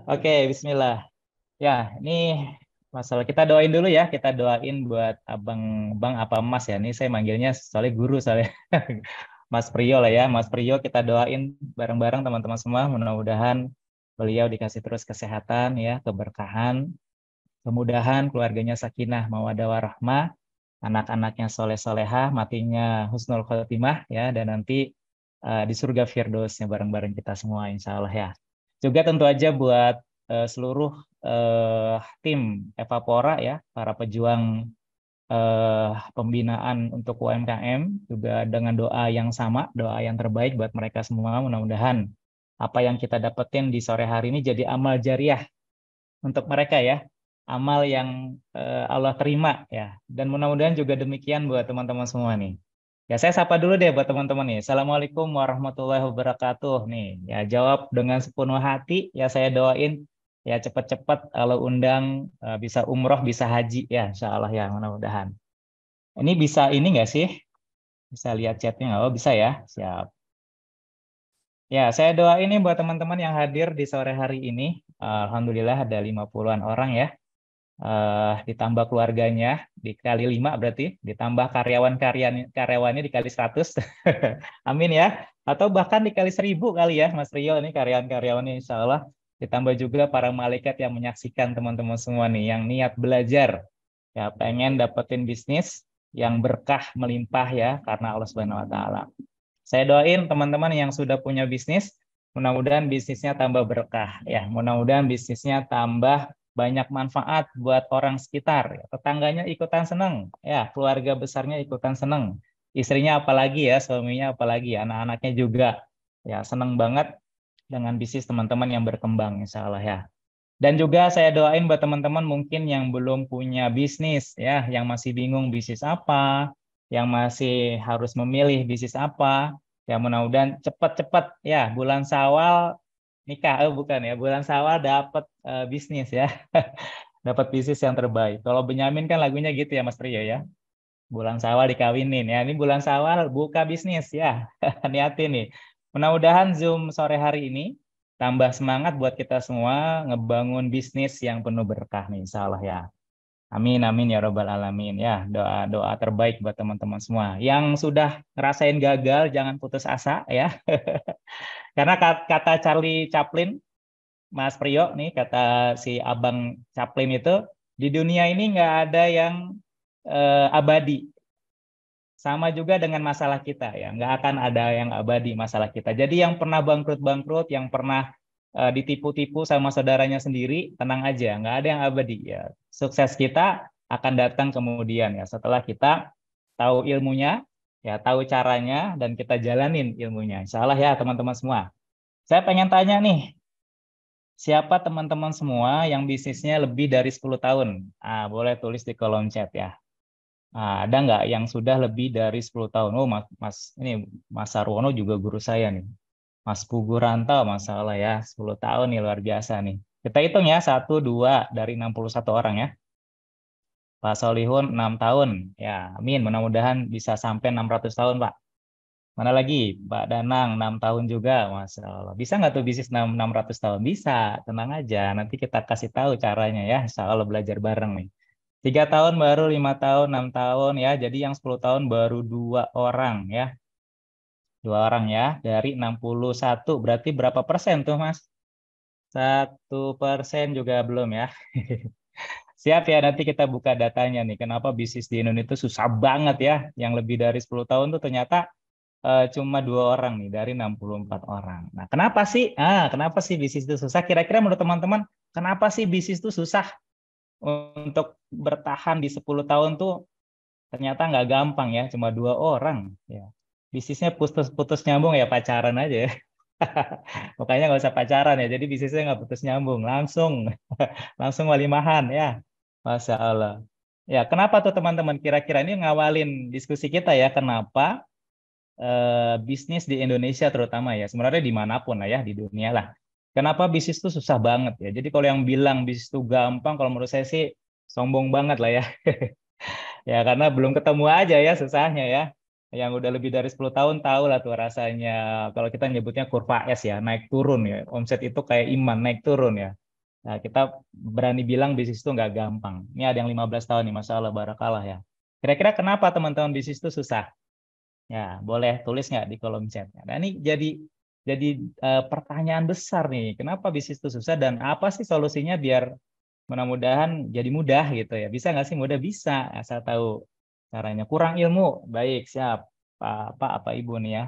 Oke, Bismillah. Ya, ini masalah kita doain dulu ya. Kita doain buat abang, bang apa Mas ya. Ini saya manggilnya soalnya guru soalnya. Mas Priyo lah ya. Mas Priyo kita doain bareng-bareng teman-teman semua. Mudah-mudahan beliau dikasih terus kesehatan ya, keberkahan, kemudahan, keluarganya sakinah, mawaddah warahmah, anak-anaknya soleh-solehah, matinya husnul khotimah ya, dan nanti di surga Firdausnya bareng-bareng kita semua, insya Allah ya. Juga tentu aja buat seluruh tim Evapora ya, para pejuang pembinaan untuk UMKM, juga dengan doa yang sama, doa yang terbaik buat mereka semua. Mudah-mudahan apa yang kita dapetin di sore hari ini jadi amal jariah untuk mereka ya, amal yang Allah terima ya. Dan mudah-mudahan juga demikian buat teman-teman semua nih. Ya, saya sapa dulu deh buat teman-teman nih. Assalamualaikum warahmatullahi wabarakatuh nih. Ya, jawab dengan sepenuh hati. Ya, saya doain ya cepat-cepat kalau undang bisa umroh, bisa haji ya, insya Allah ya, mudah-mudahan. Ini bisa ini nggak sih? Bisa lihat chatnya nggak? Oh, bisa ya. Siap. Ya, saya doa ini buat teman-teman yang hadir di sore hari ini. Alhamdulillah ada 50-an orang ya. Ditambah keluarganya dikali 5 berarti, ditambah karyawannya dikali 100. Amin ya. Atau bahkan dikali 1000 kali ya Mas Rio, ini karyawan-karyawannya insya Allah. Ditambah juga para malaikat yang menyaksikan teman-teman semua nih yang niat belajar ya, pengen dapetin bisnis yang berkah melimpah ya karena Allah Subhanahu wa taala. Saya doain teman-teman yang sudah punya bisnis, mudah-mudahan bisnisnya tambah berkah ya, mudah-mudahan bisnisnya tambah banyak manfaat buat orang sekitar, ya. Tetangganya ikutan seneng, ya, keluarga besarnya ikutan seneng, istrinya apalagi ya, suaminya apalagi, anak-anaknya juga ya seneng banget dengan bisnis teman-teman yang berkembang, insya Allah ya. Dan juga saya doain buat teman-teman mungkin yang belum punya bisnis ya, yang masih bingung bisnis apa, yang masih harus memilih bisnis apa, ya mudah-mudahan cepat-cepat ya bulan Syawal nikah, bukan ya, bulan Syawal dapat bisnis ya, dapat bisnis yang terbaik. Kalau Benyamin kan lagunya gitu ya Mas Priyo ya, bulan Syawal dikawinin ya, ini bulan Syawal buka bisnis ya, hati-hati nih. Mudah-mudahan Zoom sore hari ini tambah semangat buat kita semua ngebangun bisnis yang penuh berkah nih, insya Allah ya. Amin, amin ya robbal alamin ya. Doa-doa terbaik buat teman-teman semua. Yang sudah ngerasain gagal, jangan putus asa ya. Karena kata Charlie Chaplin, Mas Priyo nih, kata si Abang Chaplin itu, di dunia ini nggak ada yang abadi. Sama juga dengan masalah kita ya, nggak akan ada yang abadi masalah kita. Jadi yang pernah bangkrut-bangkrut, yang pernah ditipu-tipu sama saudaranya sendiri, tenang aja, nggak ada yang abadi ya. Sukses kita akan datang kemudian ya, setelah kita tahu ilmunya, ya tahu caranya, dan kita jalanin ilmunya. Insya Allah ya teman-teman semua. Saya pengen tanya nih, siapa teman-teman semua yang bisnisnya lebih dari 10 tahun? Boleh tulis di kolom chat ya. Ada nggak yang sudah lebih dari 10 tahun? Oh, ini Mas Sarwono juga guru saya nih. Mas Pugu Rantau, masalah ya, 10 tahun nih luar biasa nih. Kita hitung ya, satu, dua dari 61 orang ya. Pak Solihun 6 tahun. Ya, amin. Mudah-mudahan bisa sampai 600 tahun, Pak. Mana lagi? Pak Danang 6 tahun juga, Masya Allah. Bisa nggak tuh bisnis 600 tahun? Bisa, tenang aja. Nanti kita kasih tahu caranya ya. Insya Allah belajar bareng nih. 3 tahun baru, 5 tahun, 6 tahun ya. Jadi yang 10 tahun baru 2 orang ya. 2 orang ya. Dari 61. Berarti berapa persen tuh Mas? 1% juga belum ya. Siap ya, nanti kita buka datanya nih. Kenapa bisnis di Indonesia itu susah banget ya. Yang lebih dari 10 tahun tuh ternyata cuma 2 orang nih dari 64 orang. Nah, kenapa sih bisnis itu susah? Kira-kira menurut teman-teman, kenapa sih bisnis itu susah untuk bertahan di 10 tahun tuh ternyata nggak gampang ya, cuma 2 orang. Ya. Bisnisnya putus-putus nyambung ya, pacaran aja ya. Makanya nggak usah pacaran ya, jadi bisnisnya nggak putus nyambung, langsung langsung walimahan ya. Masya Allah. Ya, kenapa tuh teman-teman? Kira-kira ini ngawalin diskusi kita ya, kenapa bisnis di Indonesia terutama ya, sebenarnya dimanapun lah ya, di dunia lah. Kenapa bisnis itu susah banget ya? Jadi kalau yang bilang bisnis itu gampang, kalau menurut saya sih sombong banget lah ya. Ya karena belum ketemu aja ya susahnya ya. Yang udah lebih dari 10 tahun tahu lah tuh rasanya. Kalau kita nyebutnya kurva S ya, naik turun ya. Omset itu kayak iman, naik turun ya. Nah, kita berani bilang bisnis itu nggak gampang. Ini ada yang 15 tahun nih, Masya Allah, barakallah ya. Kira-kira kenapa teman-teman bisnis itu susah? Ya, boleh tulis nggak di kolom chat. Nah, ini jadi pertanyaan besar nih. Kenapa bisnis itu susah dan apa sih solusinya biar mudah-mudahan jadi mudah gitu ya. Bisa nggak sih mudah? Bisa, asal tahu caranya. Kurang ilmu, baik, siap. Apa Ibu nih ya,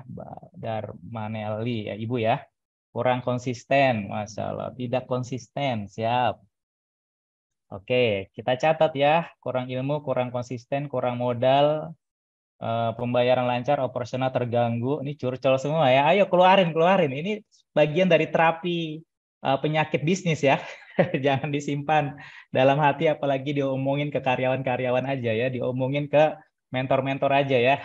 Darmanelli ya, Ibu ya. Kurang konsisten, Masya Allah. Tidak konsisten, siap. Oke, kita catat ya. Kurang ilmu, kurang konsisten, kurang modal, pembayaran lancar, operasional terganggu. Ini curcol semua ya. Ayo keluarin, keluarin. Ini bagian dari terapi penyakit bisnis ya. Jangan disimpan dalam hati, apalagi diomongin ke karyawan-karyawan aja ya. Diomongin ke mentor-mentor aja ya.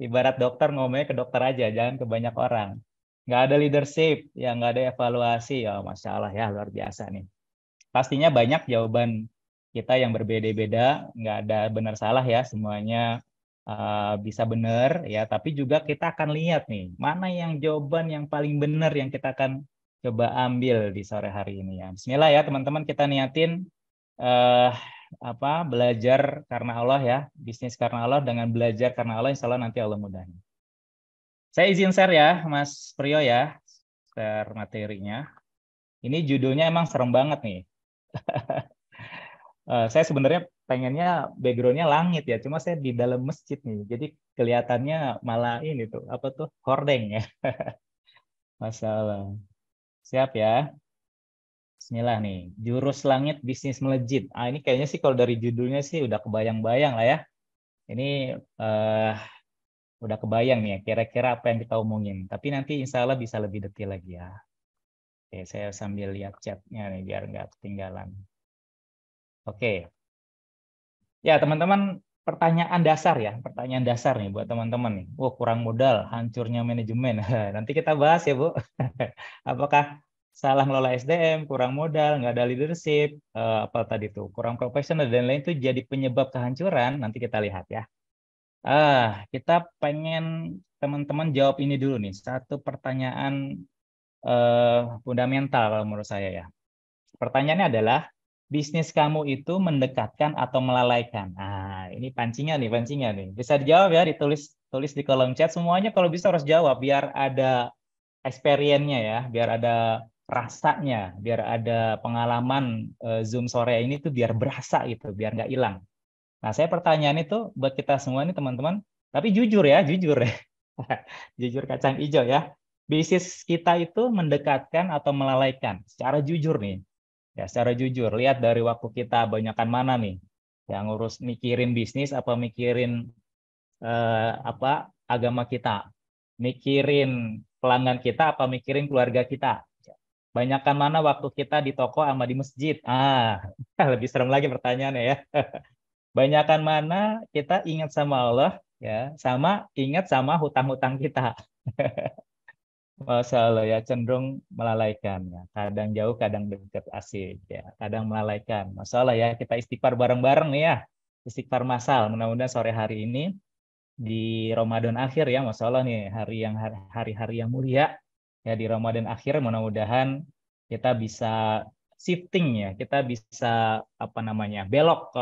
Ibarat dokter ngomongnya ke dokter aja, jangan ke banyak orang. Nggak ada leadership, ya nggak ada evaluasi. Ya, Masya Allah ya, luar biasa nih. Pastinya banyak jawaban kita yang berbeda-beda, nggak ada benar salah ya, semuanya bisa benar ya. Tapi juga kita akan lihat nih, mana yang jawaban yang paling benar yang kita akan coba ambil di sore hari ini ya. Bismillah ya teman-teman, kita niatin eh, belajar karena Allah ya, bisnis karena Allah dengan belajar karena Allah, insya Allah nanti Allah mudahin. Saya izin share ya, Mas Priyo ya, share materinya. Ini judulnya emang serem banget nih. Saya sebenarnya pengennya backgroundnya langit ya, cuma saya di dalam masjid nih, jadi kelihatannya malah ini tuh apa tuh hordeng ya. Masalah. Siap ya. Bismillah nih, jurus langit bisnis melejit. Ini kayaknya sih kalau dari judulnya sih udah kebayang-bayang lah ya. Ini eh, udah kebayang nih ya, kira-kira apa yang kita omongin. Tapi nanti insya Allah bisa lebih detail lagi ya. Oke, saya sambil lihat chatnya nih biar nggak ketinggalan. Oke. Ya, teman-teman, pertanyaan dasar nih buat teman-teman nih. Oh, kurang modal, hancurnya manajemen. Nanti kita bahas ya, Bu. Apakah salah ngelola SDM, kurang modal, nggak ada leadership, apa tadi tuh, kurang profesional dan lain itu jadi penyebab kehancuran. Nanti kita lihat ya. Kita pengen teman-teman jawab ini dulu nih. Satu pertanyaan fundamental kalau menurut saya ya. Pertanyaannya adalah, bisnis kamu itu mendekatkan atau melalaikan? Ini pancingan nih. Bisa dijawab ya, tulis di kolom chat. Semuanya kalau bisa harus jawab, biar ada experience-nya ya, biar ada rasanya, biar ada pengalaman Zoom sore ini tuh biar berasa gitu, biar nggak hilang. Nah, saya pertanyaan itu buat kita semua nih teman-teman, tapi jujur ya, jujur ya. Jujur kacang hijau ya. Bisnis kita itu mendekatkan atau melalaikan? Secara jujur nih. Ya, secara jujur, lihat dari waktu kita banyakan mana nih? Yang ngurus mikirin bisnis apa mikirin agama kita? Mikirin pelanggan kita apa mikirin keluarga kita? Banyakan mana waktu kita di toko sama di masjid? Lebih serem lagi pertanyaannya ya. Banyakan mana kita ingat sama Allah ya, sama ingat sama hutang-hutang kita. Masya Allah ya, cenderung melalaikan ya. Kadang jauh, kadang dekat, asik ya. Kadang melalaikan. Masya Allah ya, kita istighfar bareng-bareng nih ya. Istighfar massal. Mudah-mudahan sore hari ini di Ramadan akhir ya, Masya Allah nih, hari-hari yang mulia ya, di Ramadan akhir mudah-mudahan kita bisa shifting ya, kita bisa belok.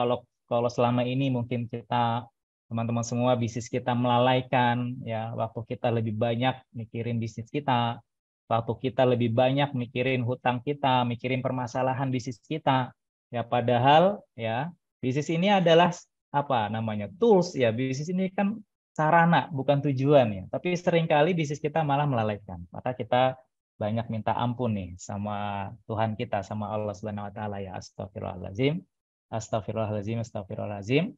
Kalau selama ini mungkin kita, teman-teman semua, bisnis kita melalaikan ya, waktu kita lebih banyak mikirin bisnis kita, waktu kita lebih banyak mikirin hutang kita, mikirin permasalahan bisnis kita ya, padahal ya bisnis ini adalah tools ya. Bisnis ini kan sarana bukan tujuan ya, tapi seringkali bisnis kita malah melalaikan, maka kita banyak minta ampun nih sama Tuhan kita, sama Allah Subhanahu wa taala ya. Astagfirullahalazim. Astagfirullahalazim, astagfirullahalazim.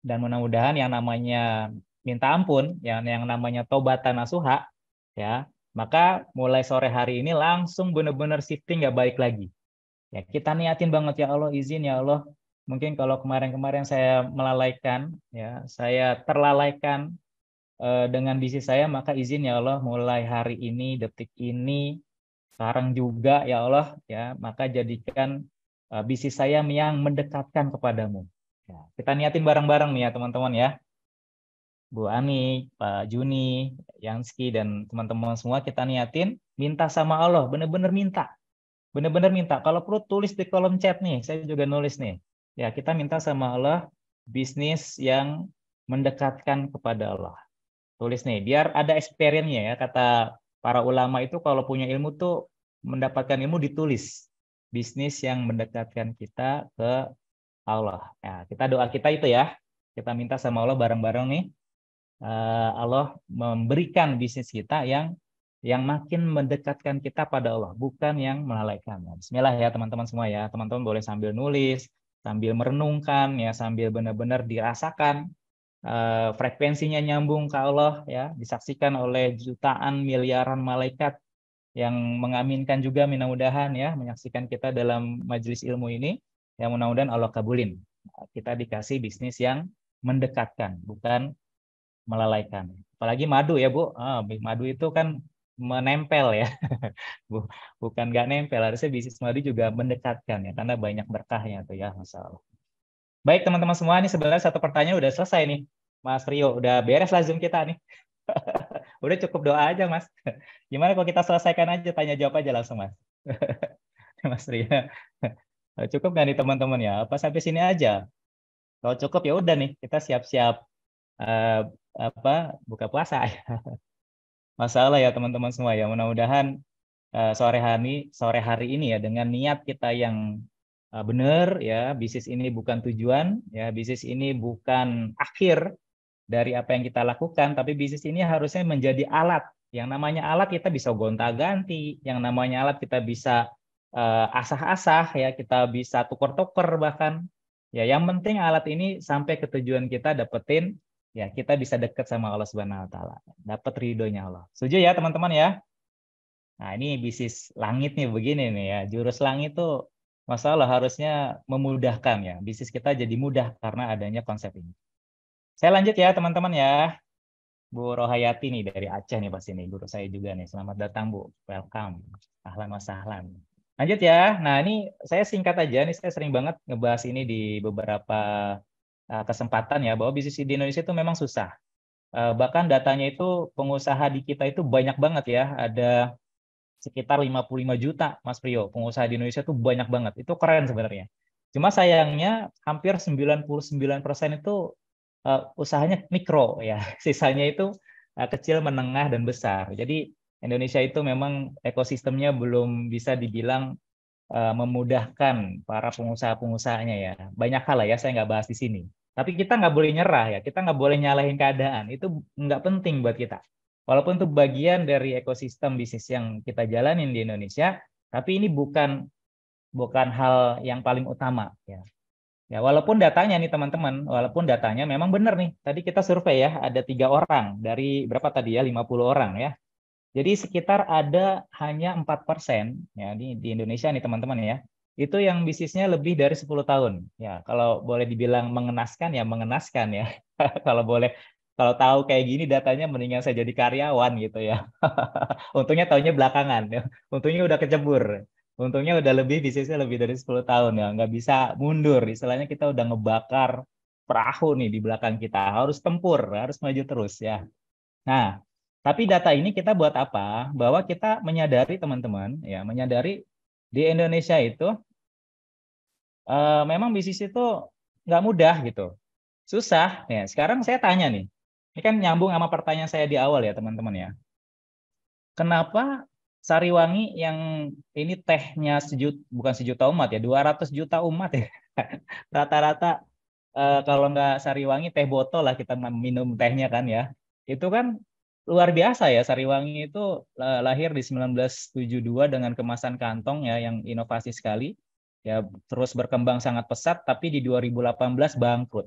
Dan mudah-mudahan yang namanya minta ampun, yang namanya tobatan nasuha ya, maka mulai sore hari ini langsung benar-benar shifting, nggak balik lagi. Ya, kita niatin banget ya Allah, izin ya Allah. Mungkin kalau kemarin-kemarin saya melalaikan ya, saya terlalaikan dengan bisnis saya, maka izin ya Allah, mulai hari ini, detik ini, sekarang juga ya Allah ya, maka jadikan bisnis saya yang mendekatkan kepadamu. Ya, kita niatin bareng-bareng nih ya teman-teman ya. Bu Ani, Pak Juni, Yanski dan teman-teman semua, kita niatin minta sama Allah, bener-bener minta. Benar-benar minta. Kalau perlu tulis di kolom chat nih, saya juga nulis nih. Ya, kita minta sama Allah bisnis yang mendekatkan kepada Allah. Tulis nih, biar ada experience-nya ya. Kata para ulama itu kalau punya ilmu tuh mendapatkan ilmu ditulis. Bisnis yang mendekatkan kita ke Allah. Ya, kita doa kita itu ya. Kita minta sama Allah bareng-bareng nih. Allah memberikan bisnis kita yang makin mendekatkan kita pada Allah, bukan yang melalaikan. Bismillah ya teman-teman semua ya. Teman-teman boleh sambil nulis, sambil merenungkan ya, sambil benar-benar dirasakan frekuensinya nyambung ke Allah ya, disaksikan oleh jutaan miliaran malaikat yang mengaminkan juga mudah-mudahan ya, menyaksikan kita dalam majelis ilmu ini, yang mudah-mudahan Allah kabulin. Kita dikasih bisnis yang mendekatkan, bukan melalaikan. Apalagi madu ya Bu, madu itu kan menempel ya, bukan nggak nempel. Harusnya bisnis madu juga mendekatkan ya, karena banyak berkahnya tuh ya, Masya Allah. Baik teman-teman semua, ini sebenarnya satu pertanyaan udah selesai nih, Mas Rio, udah beres lah Zoom kita nih. Udah cukup doa aja Mas. Gimana kalau kita selesaikan aja, tanya jawab aja langsung Mas. Mas Rio, cukup nggak nih teman-teman ya? Apa sampai sini aja? Kalau cukup ya udah nih, kita siap-siap buka puasa. Masalah ya teman-teman semua ya. Mudah-mudahan sore hari ini ya, dengan niat kita yang benar ya, bisnis ini bukan tujuan ya, bisnis ini bukan akhir dari apa yang kita lakukan, tapi bisnis ini harusnya menjadi alat. Yang namanya alat kita bisa gonta-ganti, yang namanya alat kita bisa asah-asah ya, kita bisa tuker-tuker bahkan. Ya, yang penting alat ini sampai ke tujuan kita dapetin, ya kita bisa dekat sama Allah Subhanahu wa taala. Dapat ridhonya Allah. Setuju ya, teman-teman ya? Nah, ini bisnis langit nih begini nih ya. Jurus langit tuh masalah harusnya memudahkan ya. Bisnis kita jadi mudah karena adanya konsep ini. Saya lanjut ya, teman-teman ya. Bu Rohayati nih dari Aceh nih pasti nih, guru saya juga nih. Selamat datang Bu, welcome. Ahlan wa sahlan. Lanjut ya. Nah, ini saya singkat aja nih, saya sering banget ngebahas ini di beberapa kesempatan ya, bahwa bisnis di Indonesia itu memang susah. Bahkan datanya itu pengusaha di kita itu banyak banget ya. Ada sekitar 55 juta, Mas Priyo. Pengusaha di Indonesia itu banyak banget. Itu keren sebenarnya. Cuma sayangnya hampir 99% itu usahanya mikro ya. Sisanya itu kecil, menengah, dan besar. Jadi Indonesia itu memang ekosistemnya belum bisa dibilang memudahkan para pengusaha-pengusahanya ya. Banyak hal lah ya, saya nggak bahas di sini. Tapi kita nggak boleh nyerah ya, kita nggak boleh nyalahin keadaan. Itu nggak penting buat kita. Walaupun itu bagian dari ekosistem bisnis yang kita jalanin di Indonesia, tapi ini bukan hal yang paling utama ya. Ya, walaupun datanya nih teman-teman, walaupun datanya memang benar nih. Tadi kita survei ya, ada 3 orang dari berapa tadi ya, 50 orang ya. Jadi sekitar ada hanya 4% ya di Indonesia nih teman-teman ya. Itu yang bisnisnya lebih dari 10 tahun. Ya, kalau boleh dibilang mengenaskan ya mengenaskan ya. Kalau tahu kayak gini datanya mendingan saya jadi karyawan gitu ya. Untungnya tahunya belakangan ya. Untungnya udah kecebur. Untungnya udah lebih bisnisnya lebih dari 10 tahun ya. Nggak bisa mundur. Istilahnya kita udah ngebakar perahu nih di belakang kita. Harus tempur, harus maju terus ya. Nah, tapi data ini kita buat apa? Bahwa kita menyadari teman-teman, ya menyadari di Indonesia itu memang bisnis itu nggak mudah gitu, susah. Ya, sekarang saya tanya nih, ini kan nyambung sama pertanyaan saya di awal ya teman-teman ya. Kenapa Sariwangi yang ini tehnya bukan sejuta umat ya, 200 juta umat ya. Rata-rata kalau nggak Sariwangi teh botol lah kita minum tehnya kan ya. Itu kan luar biasa ya, Sariwangi itu lahir di 1972 dengan kemasan kantong ya yang inovasi sekali. Ya terus berkembang sangat pesat tapi di 2018 bangkrut.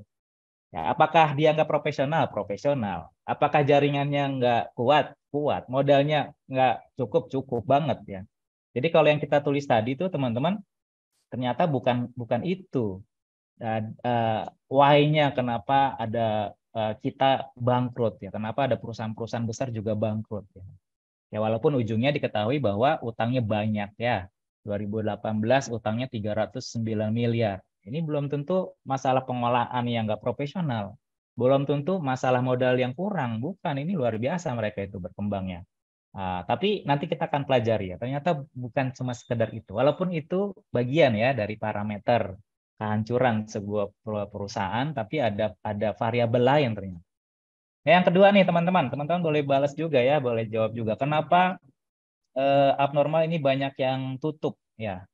Ya, apakah dia nggak profesional? Profesional. Apakah jaringannya nggak kuat? Kuat. Modalnya nggak cukup? Cukup banget ya. Jadi kalau yang kita tulis tadi itu teman-teman ternyata bukan itu. Why-nya kenapa ada kita bangkrut ya? Kenapa ada perusahaan-perusahaan besar juga bangkrut ya? Ya walaupun ujungnya diketahui bahwa utangnya banyak ya. 2018 utangnya 309 miliar. Ini belum tentu masalah pengolahan yang nggak profesional. Belum tentu masalah modal yang kurang. Bukan, ini luar biasa mereka itu berkembangnya. Tapi nanti kita akan pelajari ya, ternyata bukan cuma sekedar itu. Walaupun itu bagian ya dari parameter kehancuran sebuah perusahaan, tapi ada variabel lain ternyata. Nah, yang kedua nih teman-teman boleh balas juga ya, boleh jawab juga. Kenapa abnormal ini banyak yang tutup ya?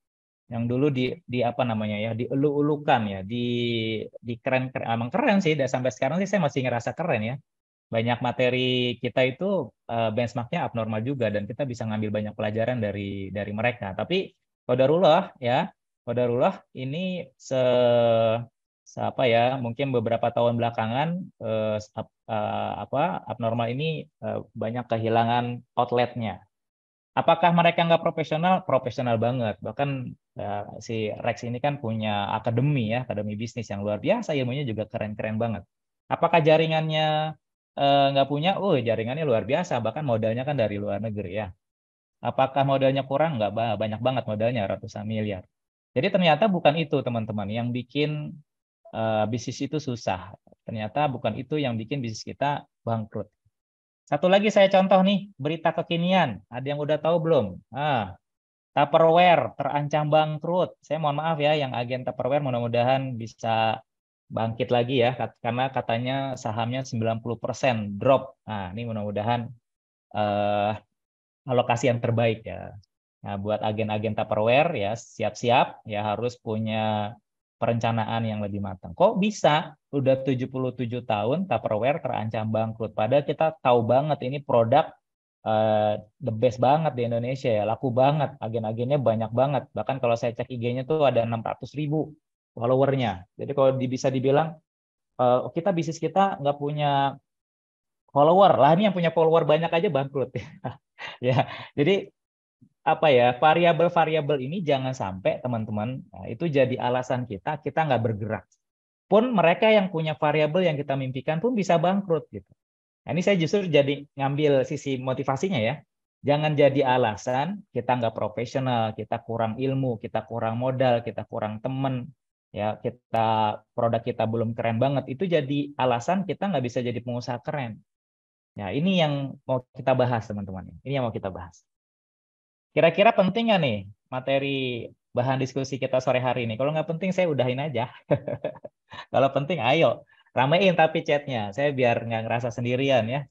Yang dulu di apa namanya ya, dielu-elukan ya, di keren, emang keren sih. Dan sampai sekarang sih saya masih ngerasa keren ya. Banyak materi kita itu benchmarknya abnormal juga dan kita bisa ngambil banyak pelajaran dari mereka. Tapi qadarullah ya, qadarullah ini apa ya, mungkin beberapa tahun belakangan abnormal ini banyak kehilangan outletnya. Apakah mereka nggak profesional? Profesional banget. Bahkan si Rex ini kan punya akademi ya, akademi bisnis yang luar biasa, ilmunya juga keren-keren banget. Apakah jaringannya nggak punya? Oh, jaringannya luar biasa. Bahkan modalnya kan dari luar negeri ya. Apakah modalnya kurang? Nggak banyak banget modalnya, ratusan miliar. Jadi ternyata bukan itu teman-teman yang bikin bisnis itu susah. Ternyata bukan itu yang bikin bisnis kita bangkrut. Satu lagi saya contoh nih, berita kekinian. Ada yang udah tahu belum? Tupperware terancam bangkrut. Saya mohon maaf ya, yang agen Tupperware mudah-mudahan bisa bangkit lagi ya, karena katanya sahamnya 90% drop. Nah, ini mudah-mudahan eh, alokasi yang terbaik ya. Nah, buat agen-agen Tupperware ya, siap-siap ya, harus punya perencanaan yang lebih matang. Kok bisa udah 77 tahun Tupperware terancam bangkrut? Padahal kita tahu banget ini produk the best banget di Indonesia ya, laku banget, agen-agennya banyak banget. Bahkan kalau saya cek IG-nya tuh ada 600.000 followernya. Jadi kalau bisa dibilang kita bisnis kita nggak punya follower lah, ini yang punya follower banyak aja bangkrut. Ya, jadi apa ya, variabel-variabel ini jangan sampai teman-teman itu jadi alasan kita nggak bergerak. Pun mereka yang punya variabel yang kita mimpikan pun bisa bangkrut gitu. Nah, ini saya justru jadi ngambil sisi motivasinya ya. Jangan jadi alasan kita nggak profesional, kita kurang ilmu, kita kurang modal, kita kurang temen, ya produk kita belum keren banget. Itu jadi alasan kita nggak bisa jadi pengusaha keren. Ya, ini yang mau kita bahas teman-teman. Ini yang mau kita bahas. Kira-kira penting nggak nih materi bahan diskusi kita sore hari ini? Kalau nggak penting saya udahin aja. Kalau penting ayo ramein tapi chatnya. Saya biar nggak ngerasa sendirian ya.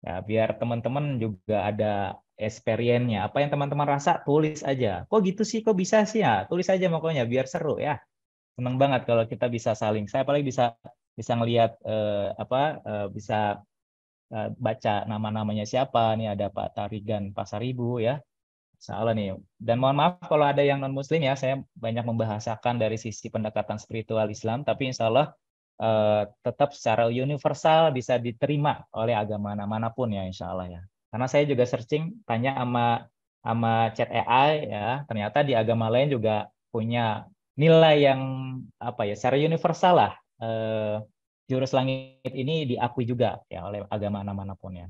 Ya, biar teman-teman juga ada experience-nya. Apa yang teman-teman rasa tulis aja. Kok gitu sih? Kok bisa sih ya? Tulis aja pokoknya biar seru ya. Seneng banget kalau kita bisa saling. Saya apalagi bisa bisa ngelihat bisa baca nama-namanya siapa nih, ada Pak Tarigan Pasaribu ya. Salah nih. Dan mohon maaf kalau ada yang non-muslim ya, saya banyak membahasakan dari sisi pendekatan spiritual Islam, tapi insya Allah tetap secara universal bisa diterima oleh agama manapun ya insya Allah ya. Karena saya juga searching, tanya sama chat AI ya, ternyata di agama lain juga punya nilai yang apa ya, secara universal lah. Jurus langit ini diakui juga ya oleh agama manapun ya.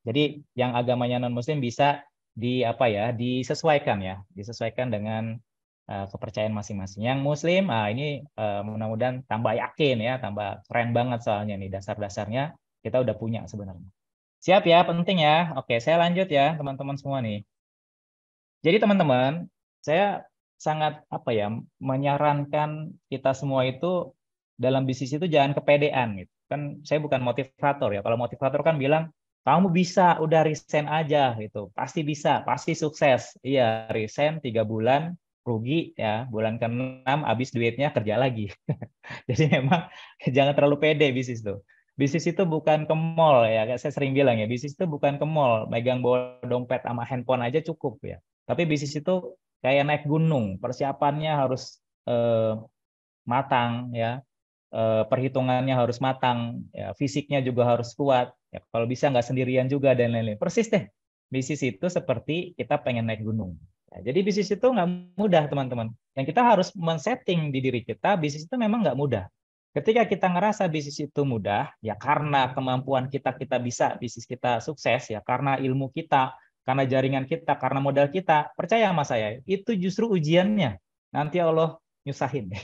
Jadi yang agamanya non muslim bisa disesuaikan dengan kepercayaan masing-masing. Yang muslim ini mudah-mudahan tambah yakin ya, tambah keren banget soalnya nih dasar-dasarnya kita udah punya sebenarnya. Siap ya, penting ya. Oke, saya lanjut ya teman-teman semua nih. Jadi teman-teman, saya sangat menyarankan kita semua itu dalam bisnis itu jangan kepedean gitu. Kan saya bukan motivator ya. Kalau motivator kan bilang kamu bisa, udah resign aja gitu. Pasti bisa, pasti sukses. Iya, resign 3 bulan rugi ya. Bulan ke-6 habis duitnya kerja lagi. Jadi memang jangan terlalu pede bisnis tuh. Bisnis itu bukan ke mall ya. Saya sering bilang ya, bisnis itu bukan ke mall. Megang bawa dompet sama handphone aja cukup ya. Tapi bisnis itu kayak naik gunung, persiapannya harus matang ya, perhitungannya harus matang, ya, fisiknya juga harus kuat. Ya, kalau bisa nggak sendirian juga dan lain-lain. Persis deh, bisnis itu seperti kita pengen naik gunung. Ya, jadi bisnis itu nggak mudah teman-teman. Yang kita harus men-setting di diri kita, bisnis itu memang nggak mudah. Ketika kita ngerasa bisnis itu mudah, ya karena kemampuan kita bisa bisnis kita sukses, ya karena ilmu kita, karena jaringan kita, karena modal kita, percaya sama saya, itu justru ujiannya. Nanti Allah nyusahin.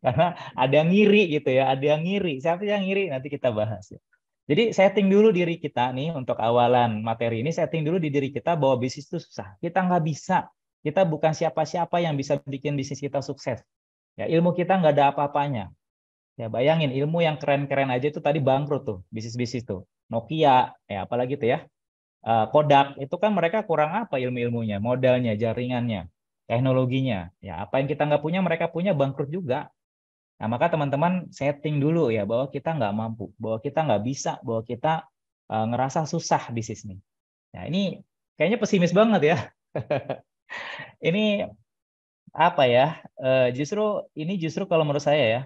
Karena ada yang ngiri gitu ya, ada yang ngiri. Siapa yang ngiri? Nanti kita bahas ya. Jadi setting dulu diri kita nih untuk awalan materi ini, setting dulu di diri kita bahwa bisnis itu susah. Kita nggak bisa. Kita bukan siapa-siapa yang bisa bikin bisnis kita sukses. Ya, ilmu kita nggak ada apa-apanya. Ya, bayangin ilmu yang keren-keren aja itu tadi bangkrut tuh, bisnis-bisnis tuh. Nokia, ya apalagi tuh ya. Kodak, itu kan mereka kurang apa ilmu-ilmunya, modalnya, jaringannya, teknologinya. Ya, apa yang kita nggak punya, mereka punya bangkrut juga. Nah, maka teman-teman setting dulu ya bahwa kita nggak mampu, bahwa kita nggak bisa, bahwa kita ngerasa susah bisnis nih. Nah, ini kayaknya pesimis banget ya. Ini apa ya? Justru kalau menurut saya ya,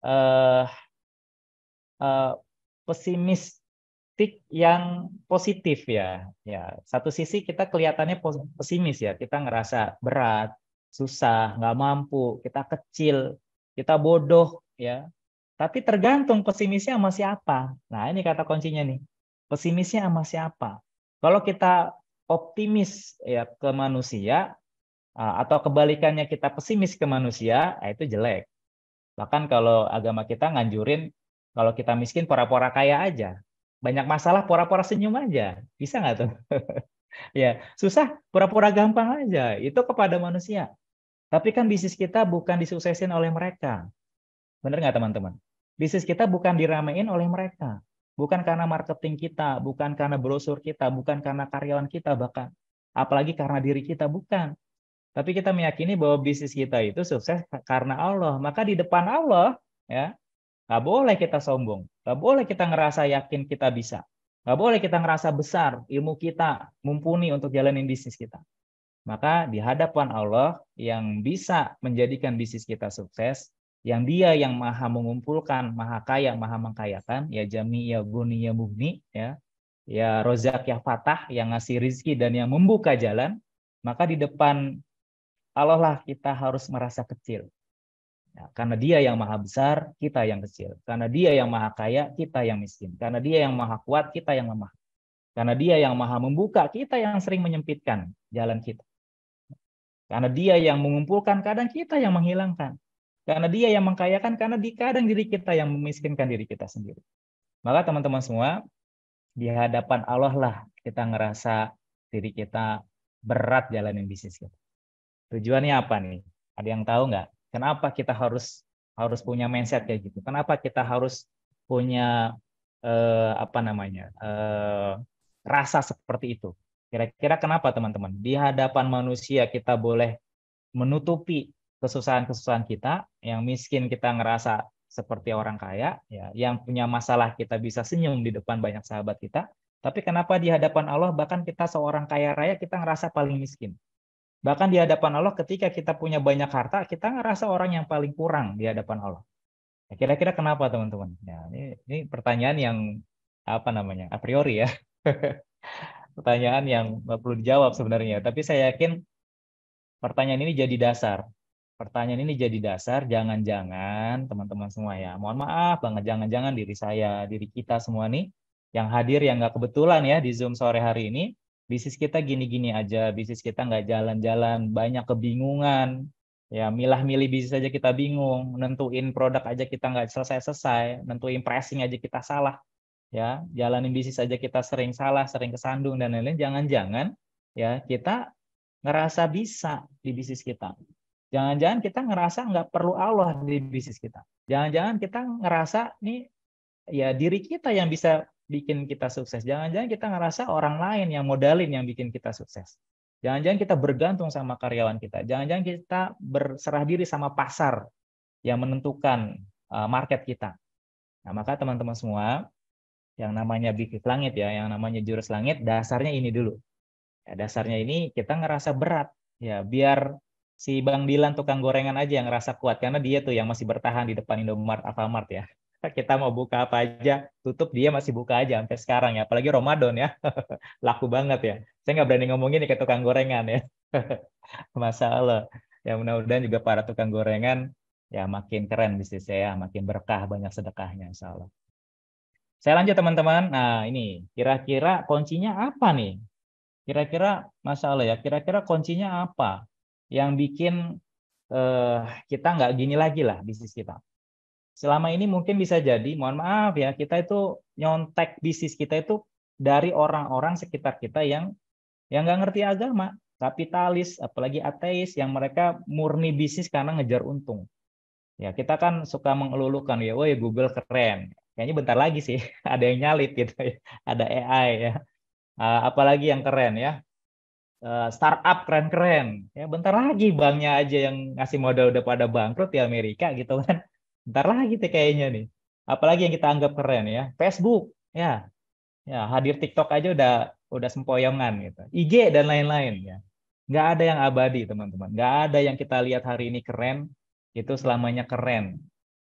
eh, eh, pesimistik yang positif ya. Ya, satu sisi kita kelihatannya pesimis ya, kita ngerasa berat, susah, nggak mampu, kita kecil, kita bodoh ya. Tapi tergantung pesimisnya sama siapa. Nah, ini kata kuncinya nih. Pesimisnya sama siapa? Kalau kita optimis ya ke manusia atau kebalikannya kita pesimis ke manusia, itu jelek. Bahkan kalau agama kita nganjurin kalau kita miskin pura-pura kaya aja. Banyak masalah pura-pura senyum aja. Bisa nggak tuh? Ya, susah pura-pura gampang aja. Itu kepada manusia. Tapi kan bisnis kita bukan disuksesin oleh mereka. Benar nggak teman-teman? Bisnis kita bukan diramein oleh mereka. Bukan karena marketing kita, bukan karena brosur kita, bukan karena karyawan kita bahkan. Apalagi karena diri kita, bukan. Tapi kita meyakini bahwa bisnis kita itu sukses karena Allah. Maka di depan Allah, ya, nggak boleh kita sombong. Nggak boleh kita ngerasa yakin kita bisa. Nggak boleh kita ngerasa besar, ilmu kita mumpuni untuk jalanin bisnis kita. Maka di hadapan Allah yang bisa menjadikan bisnis kita sukses, yang dia yang maha mengumpulkan, maha kaya, maha mengkayakan, ya Jami, ya Guni, ya Mugni, ya Rozak, ya Fatah, yang ngasih rizki dan yang membuka jalan, maka di depan Allah lah kita harus merasa kecil. Ya, karena dia yang maha besar, kita yang kecil. Karena dia yang maha kaya, kita yang miskin. Karena dia yang maha kuat, kita yang lemah. Karena dia yang maha membuka, kita yang sering menyempitkan jalan kita. Karena dia yang mengumpulkan, kadang kita yang menghilangkan. Karena dia yang mengkayakan, karena kadang diri kita yang memiskinkan diri kita sendiri. Maka teman-teman semua, di hadapan Allah lah kita ngerasa diri kita berat jalanin bisnis kita. Tujuannya apa nih? Ada yang tahu nggak? Kenapa kita harus punya mindset kayak gitu? Kenapa kita harus punya rasa seperti itu? Kira-kira kenapa teman-teman? Di hadapan manusia kita boleh menutupi kesusahan-kesusahan kita, yang miskin kita ngerasa seperti orang kaya, ya, yang punya masalah kita bisa senyum di depan banyak sahabat kita. Tapi kenapa di hadapan Allah bahkan kita seorang kaya raya kita ngerasa paling miskin? Bahkan di hadapan Allah ketika kita punya banyak harta, kita ngerasa orang yang paling kurang di hadapan Allah. Ya, kira-kira kenapa teman-teman? Ya, ini pertanyaan yang apa namanya? A priori ya. Pertanyaan yang nggak perlu dijawab sebenarnya. Tapi saya yakin pertanyaan ini jadi dasar. Pertanyaan ini jadi dasar, jangan-jangan teman-teman semua ya. Mohon maaf banget, jangan-jangan diri saya, diri kita semua nih, yang hadir yang nggak kebetulan ya di Zoom sore hari ini, bisnis kita gini-gini aja, bisnis kita nggak jalan-jalan, banyak kebingungan, ya milah-milih bisnis aja kita bingung, nentuin produk aja kita nggak selesai-selesai, nentuin pricing aja kita salah, ya jalanin bisnis aja kita sering salah, sering kesandung dan lain-lain. Jangan-jangan ya kita ngerasa bisa di bisnis kita. Jangan-jangan kita ngerasa nggak perlu Allah di bisnis kita. Jangan-jangan kita ngerasa nih ya diri kita yang bisa bikin kita sukses. Jangan-jangan kita ngerasa orang lain yang modalin yang bikin kita sukses. Jangan-jangan kita bergantung sama karyawan kita. Jangan-jangan kita berserah diri sama pasar yang menentukan market kita. Nah, maka teman-teman semua, yang namanya bisnis langit ya, yang namanya jurus langit, dasarnya ini dulu. Ya, dasarnya ini kita ngerasa berat. Ya, biar si Bang Dilan tukang gorengan aja yang ngerasa kuat. Karena dia tuh yang masih bertahan di depan Indomaret, Alfamart ya. Kita mau buka apa aja, tutup dia masih buka aja sampai sekarang ya. Apalagi Ramadan ya. Laku banget ya. Saya nggak berani ngomongin nih ke tukang gorengan ya. Masya Allah. Ya mudah-mudahan juga para tukang gorengan ya makin keren bisnisnya ya. Makin berkah, banyak sedekahnya insya Allah. Saya lanjut teman-teman. Nah ini kira-kira kuncinya apa nih? Kira-kira masalah ya, kira-kira kuncinya apa yang bikin kita nggak gini lagi lah bisnis kita? Selama ini mungkin bisa jadi, mohon maaf ya, kita itu nyontek bisnis kita itu dari orang-orang sekitar kita yang nggak ngerti agama, kapitalis, apalagi ateis, yang mereka murni bisnis karena ngejar untung. Ya, kita kan suka mengelulukan ya, woi Google keren. Kayaknya bentar lagi sih ada yang nyalip gitu ya, ada AI ya. Apalagi yang keren ya, startup keren-keren. Ya, bentar lagi banknya aja yang ngasih modal udah pada bangkrut di Amerika gitu kan. Bentar lagi tuh kayaknya nih. Apalagi yang kita anggap keren ya, Facebook ya, ya hadir TikTok aja udah sempoyongan gitu. IG dan lain-lain ya. Nggak ada yang abadi teman-teman. Nggak ada yang kita lihat hari ini keren itu selamanya keren.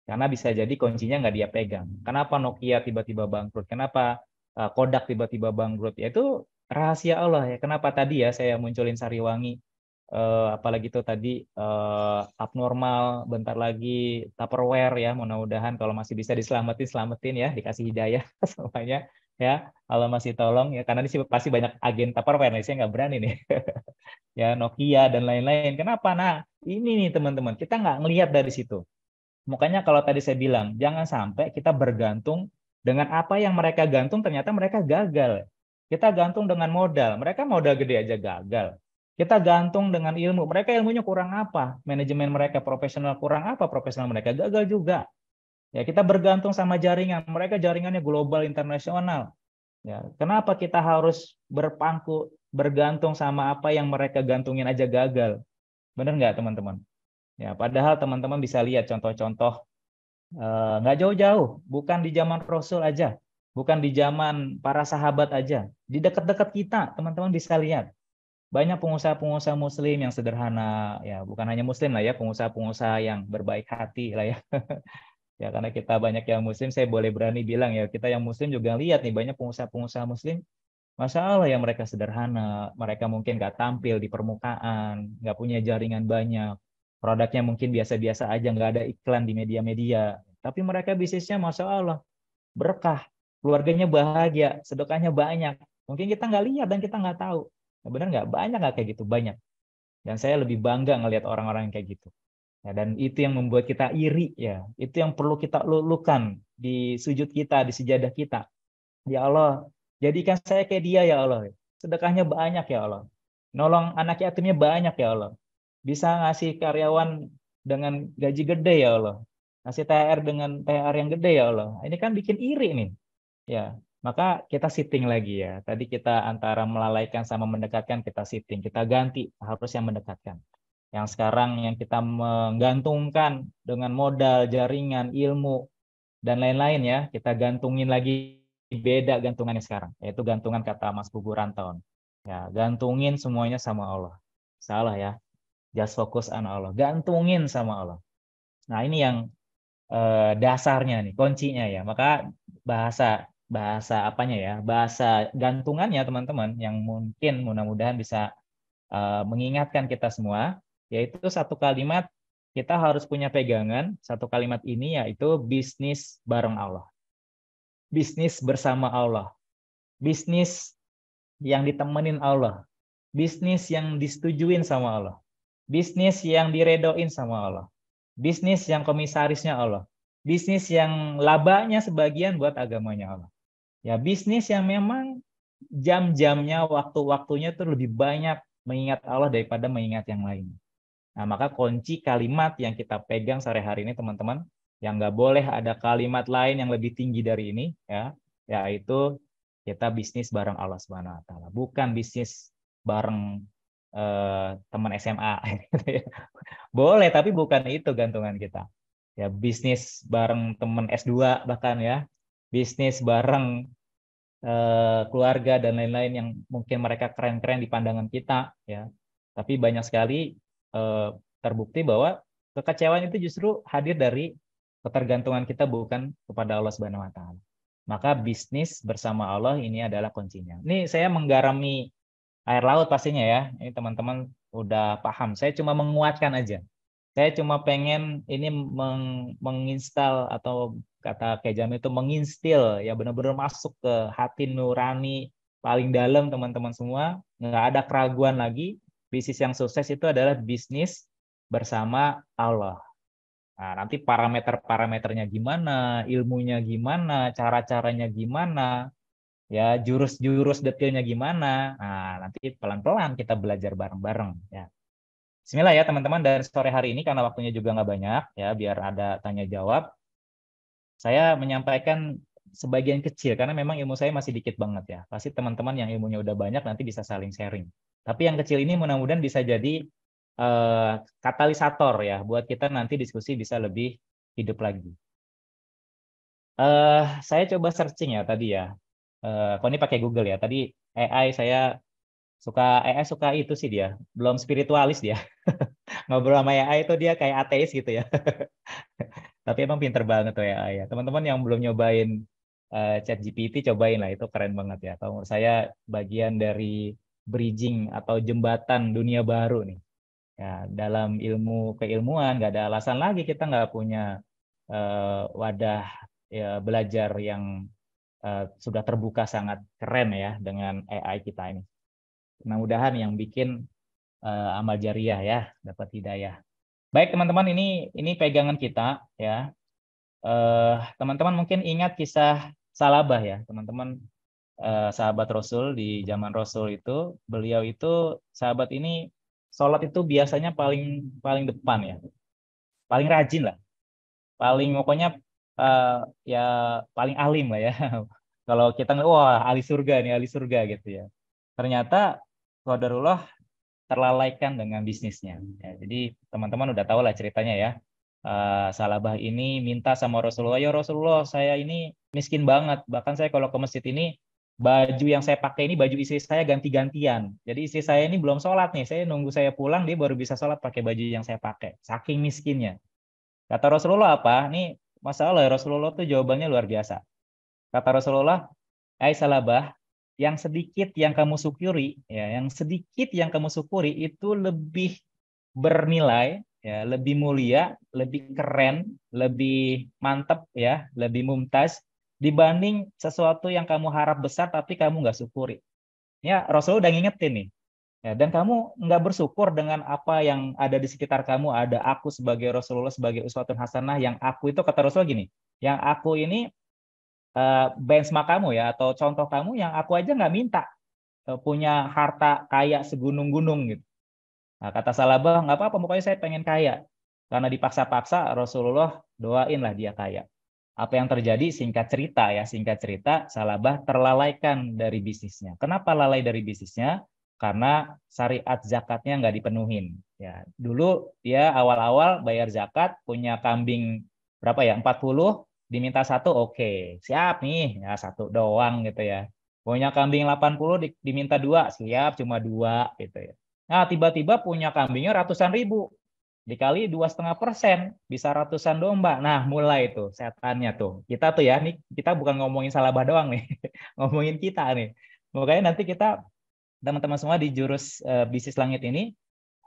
Karena bisa jadi kuncinya nggak dia pegang. Kenapa Nokia tiba-tiba bangkrut? Kenapa Kodak tiba-tiba bangkrut? Ya itu rahasia Allah ya. Kenapa tadi ya saya munculin Sariwangi? Apalagi itu tadi abnormal, bentar lagi Tupperware ya. Mudah-mudahan kalau masih bisa diselamatin, selamatin ya, dikasih hidayah semuanya ya. Kalau masih tolong ya, karena di sini pasti banyak agen Tupperware nih, saya nggak berani nih. Ya Nokia dan lain-lain. Kenapa? Nah ini nih teman-teman, kita nggak ngelihat dari situ. Makanya kalau tadi saya bilang, jangan sampai kita bergantung dengan apa yang mereka gantung, ternyata mereka gagal. Kita gantung dengan modal, mereka modal gede aja gagal. Kita gantung dengan ilmu, mereka ilmunya kurang apa? Manajemen mereka profesional kurang apa? Profesional mereka gagal juga. Ya, kita bergantung sama jaringan, mereka jaringannya global internasional. Ya, kenapa kita harus berpangku bergantung sama apa yang mereka gantungin aja gagal? Benar nggak teman-teman? Ya, padahal teman-teman bisa lihat contoh-contoh nggak jauh-jauh, bukan di zaman Rasul aja, bukan di zaman para sahabat aja, di dekat-dekat kita, teman-teman bisa lihat banyak pengusaha-pengusaha Muslim yang sederhana, ya bukan hanya Muslim lah ya, pengusaha-pengusaha yang berbaik hati lah ya, ya karena kita banyak yang Muslim, saya boleh berani bilang ya, kita yang Muslim juga lihat nih banyak pengusaha-pengusaha Muslim, Masya Allah ya mereka sederhana, mereka mungkin nggak tampil di permukaan, nggak punya jaringan banyak, produknya mungkin biasa-biasa aja, nggak ada iklan di media-media. Tapi mereka bisnisnya Masya Allah, berkah, keluarganya bahagia, sedekahnya banyak. Mungkin kita nggak lihat dan kita nggak tahu. Nah, benar nggak? Banyak nggak kayak gitu? Banyak. Dan saya lebih bangga ngelihat orang-orang yang kayak gitu. Ya, dan itu yang membuat kita iri ya. Itu yang perlu kita lulukan di sujud kita, di sejadah kita. Ya Allah, jadikan saya kayak dia ya Allah. Sedekahnya banyak ya Allah. Nolong anak yatimnya banyak ya Allah. Bisa ngasih karyawan dengan gaji gede ya Allah. Ngasih THR dengan THR yang gede ya Allah. Ini kan bikin iri nih. Ya, maka kita shifting lagi ya. Tadi kita antara melalaikan sama mendekatkan, kita shifting. Kita ganti harus yang mendekatkan. Yang sekarang yang kita menggantungkan dengan modal, jaringan, ilmu, dan lain-lain ya, kita gantungin lagi beda gantungannya sekarang, yaitu gantungan kata Mas Pugu Ranton. Ya, gantungin semuanya sama Allah. Salah ya, just fokus on Allah. Gantungin sama Allah. Nah, ini yang dasarnya nih, kuncinya ya. Maka bahasa bahasa apanya ya? Bahasa gantungannya teman-teman yang mungkin mudah-mudahan bisa mengingatkan kita semua, yaitu satu kalimat kita harus punya pegangan, satu kalimat ini yaitu bisnis bareng Allah. Bisnis bersama Allah. Bisnis yang ditemenin Allah. Bisnis yang disetujuin sama Allah. Bisnis yang diredoin sama Allah. Bisnis yang komisarisnya Allah. Bisnis yang labanya sebagian buat agamanya Allah. Ya, bisnis yang memang jam-jamnya, waktu-waktunya tuh lebih banyak mengingat Allah daripada mengingat yang lain. Nah, maka kunci kalimat yang kita pegang sore hari ini, teman-teman, yang nggak boleh ada kalimat lain yang lebih tinggi dari ini, ya, yaitu kita bisnis bareng Allah Subhanahu Wa Taala, bukan bisnis bareng teman SMA. Boleh, tapi bukan itu gantungan kita. Ya, bisnis bareng teman S2 bahkan ya, bisnis bareng keluarga dan lain-lain yang mungkin mereka keren-keren di pandangan kita ya. Tapi banyak sekali terbukti bahwa kekecewaan itu justru hadir dari ketergantungan kita bukan kepada Allah Subhanahu wa taala. Maka bisnis bersama Allah ini adalah kuncinya. Ini saya menggarami air laut pastinya ya. Ini teman-teman udah paham. Saya cuma menguatkan aja. Saya cuma pengen ini menginstal atau kata Kejam itu menginstil ya benar-benar masuk ke hati nurani paling dalam teman-teman semua. Nggak ada keraguan lagi. Bisnis yang sukses itu adalah bisnis bersama Allah. Nah, nanti parameter-parameternya gimana, ilmunya gimana, cara-caranya gimana, ya jurus-jurus detailnya gimana. Nah, nanti pelan-pelan kita belajar bareng-bareng. Ya. Bismillah ya teman-teman, dari sore hari ini karena waktunya juga nggak banyak, ya biar ada tanya jawab. Saya menyampaikan sebagian kecil karena memang ilmu saya masih dikit banget ya. Pasti teman-teman yang ilmunya udah banyak nanti bisa saling sharing. Tapi yang kecil ini mudah-mudahan bisa jadi katalisator ya buat kita nanti diskusi bisa lebih hidup lagi. Saya coba searching ya tadi ya. Kalau ini pakai Google ya. Tadi AI saya AI suka itu sih dia. Belum spiritualis dia. Ngobrol sama AI itu dia kayak ateis gitu ya. Tapi emang pinter banget tuh AI ya. Teman-teman yang belum nyobain ChatGPT cobain lah itu keren banget ya. Kalau menurut saya bagian dari bridging atau jembatan dunia baru nih. Ya, dalam ilmu keilmuan nggak ada alasan lagi kita nggak punya wadah ya, belajar yang sudah terbuka sangat keren ya dengan AI kita ini. Mudah-mudahan yang bikin amal jariah ya dapat hidayah. Baik teman-teman, ini pegangan kita ya. Teman-teman mungkin ingat kisah Salabah ya, teman-teman. Sahabat Rasul di zaman Rasul itu, beliau itu sahabat ini sholat itu biasanya paling paling depan ya, paling rajin lah, paling pokoknya eh, ya paling alim lah ya. Kalau kita wah ahli surga nih, ahli surga gitu ya. Ternyata qadarullah terlalaikan dengan bisnisnya. Ya, jadi teman-teman udah tahu lah ceritanya ya. Salabah ini minta sama Rasulullah, ya Rasulullah saya ini miskin banget. Bahkan saya kalau ke masjid ini baju yang saya pakai ini baju istri saya ganti-gantian. Jadi istri saya ini belum sholat nih. Saya nunggu saya pulang dia baru bisa sholat pakai baju yang saya pakai. Saking miskinnya. Kata Rasulullah apa? Ini masalah ya Rasulullah tuh jawabannya luar biasa. Kata Rasulullah, hai Salabah, yang sedikit yang kamu syukuri, ya, yang sedikit yang kamu syukuri itu lebih bernilai, ya, lebih mulia, lebih keren, lebih mantap, ya, lebih mumtaz dibanding sesuatu yang kamu harap besar tapi kamu nggak syukuri. Ya, Rasul udah ngingetin nih. Ya, dan kamu nggak bersyukur dengan apa yang ada di sekitar kamu. Ada aku sebagai Rasulullah sebagai uswatun hasanah. Yang aku itu kata Rasul gini, yang aku ini benchmark kamu ya atau contoh kamu yang aku aja nggak minta punya harta kaya segunung-gunung gitu. Nah, kata Salabah, nggak apa-apa, pokoknya saya pengen kaya. Karena dipaksa-paksa, Rasulullah doainlah dia kaya. Apa yang terjadi? Singkat cerita, Salabah terlalaikan dari bisnisnya. Kenapa lalai dari bisnisnya? Karena syariat zakatnya nggak dipenuhin. Ya, dulu dia awal-awal bayar zakat, punya kambing berapa ya? 40, diminta satu, oke. Siap nih, ya satu doang gitu ya. Punya kambing 80, diminta dua, siap cuma dua gitu ya. Nah, tiba-tiba punya kambingnya ratusan ribu. Dikali 2,5%, bisa ratusan domba. Nah, mulai tuh setannya tuh. Kita tuh ya, nih kita bukan ngomongin Salabah doang nih. Ngomongin kita nih. Makanya nanti kita, teman-teman semua di jurus bisnis langit ini,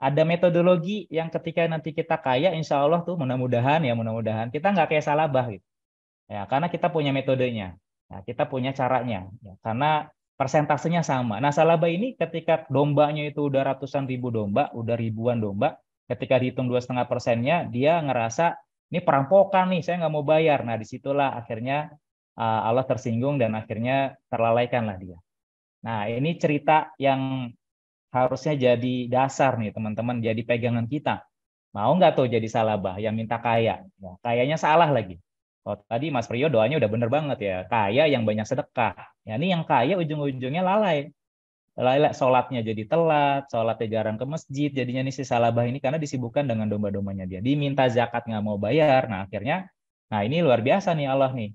ada metodologi yang ketika nanti kita kaya, insya Allah tuh mudah-mudahan kita nggak kayak Salabah gitu. Ya, karena kita punya metodenya. Nah, kita punya caranya. Ya, karena persentasenya sama. Nah, Salaba ini ketika dombanya itu udah ratusan ribu domba, udah ribuan domba, ketika dihitung 2,5%-nya, dia ngerasa ini perampokan nih, saya nggak mau bayar. Nah, disitulah akhirnya Allah tersinggung dan akhirnya terlalaikanlah dia. Nah, ini cerita yang harusnya jadi dasar nih teman-teman, jadi pegangan kita. Mau nggak tuh jadi salabah yang minta kaya? Ya, kayaknya salah lagi. Oh, tadi Mas Priyo doanya udah bener banget ya. Kaya yang banyak sedekah. Ya, ini yang kaya ujung-ujungnya lalai. Lalai sholatnya jadi telat, sholatnya jarang ke masjid. Jadinya nih si salabah ini karena disibukkan dengan domba-dombanya dia. Diminta zakat nggak mau bayar. Nah akhirnya, nah ini luar biasa nih Allah nih.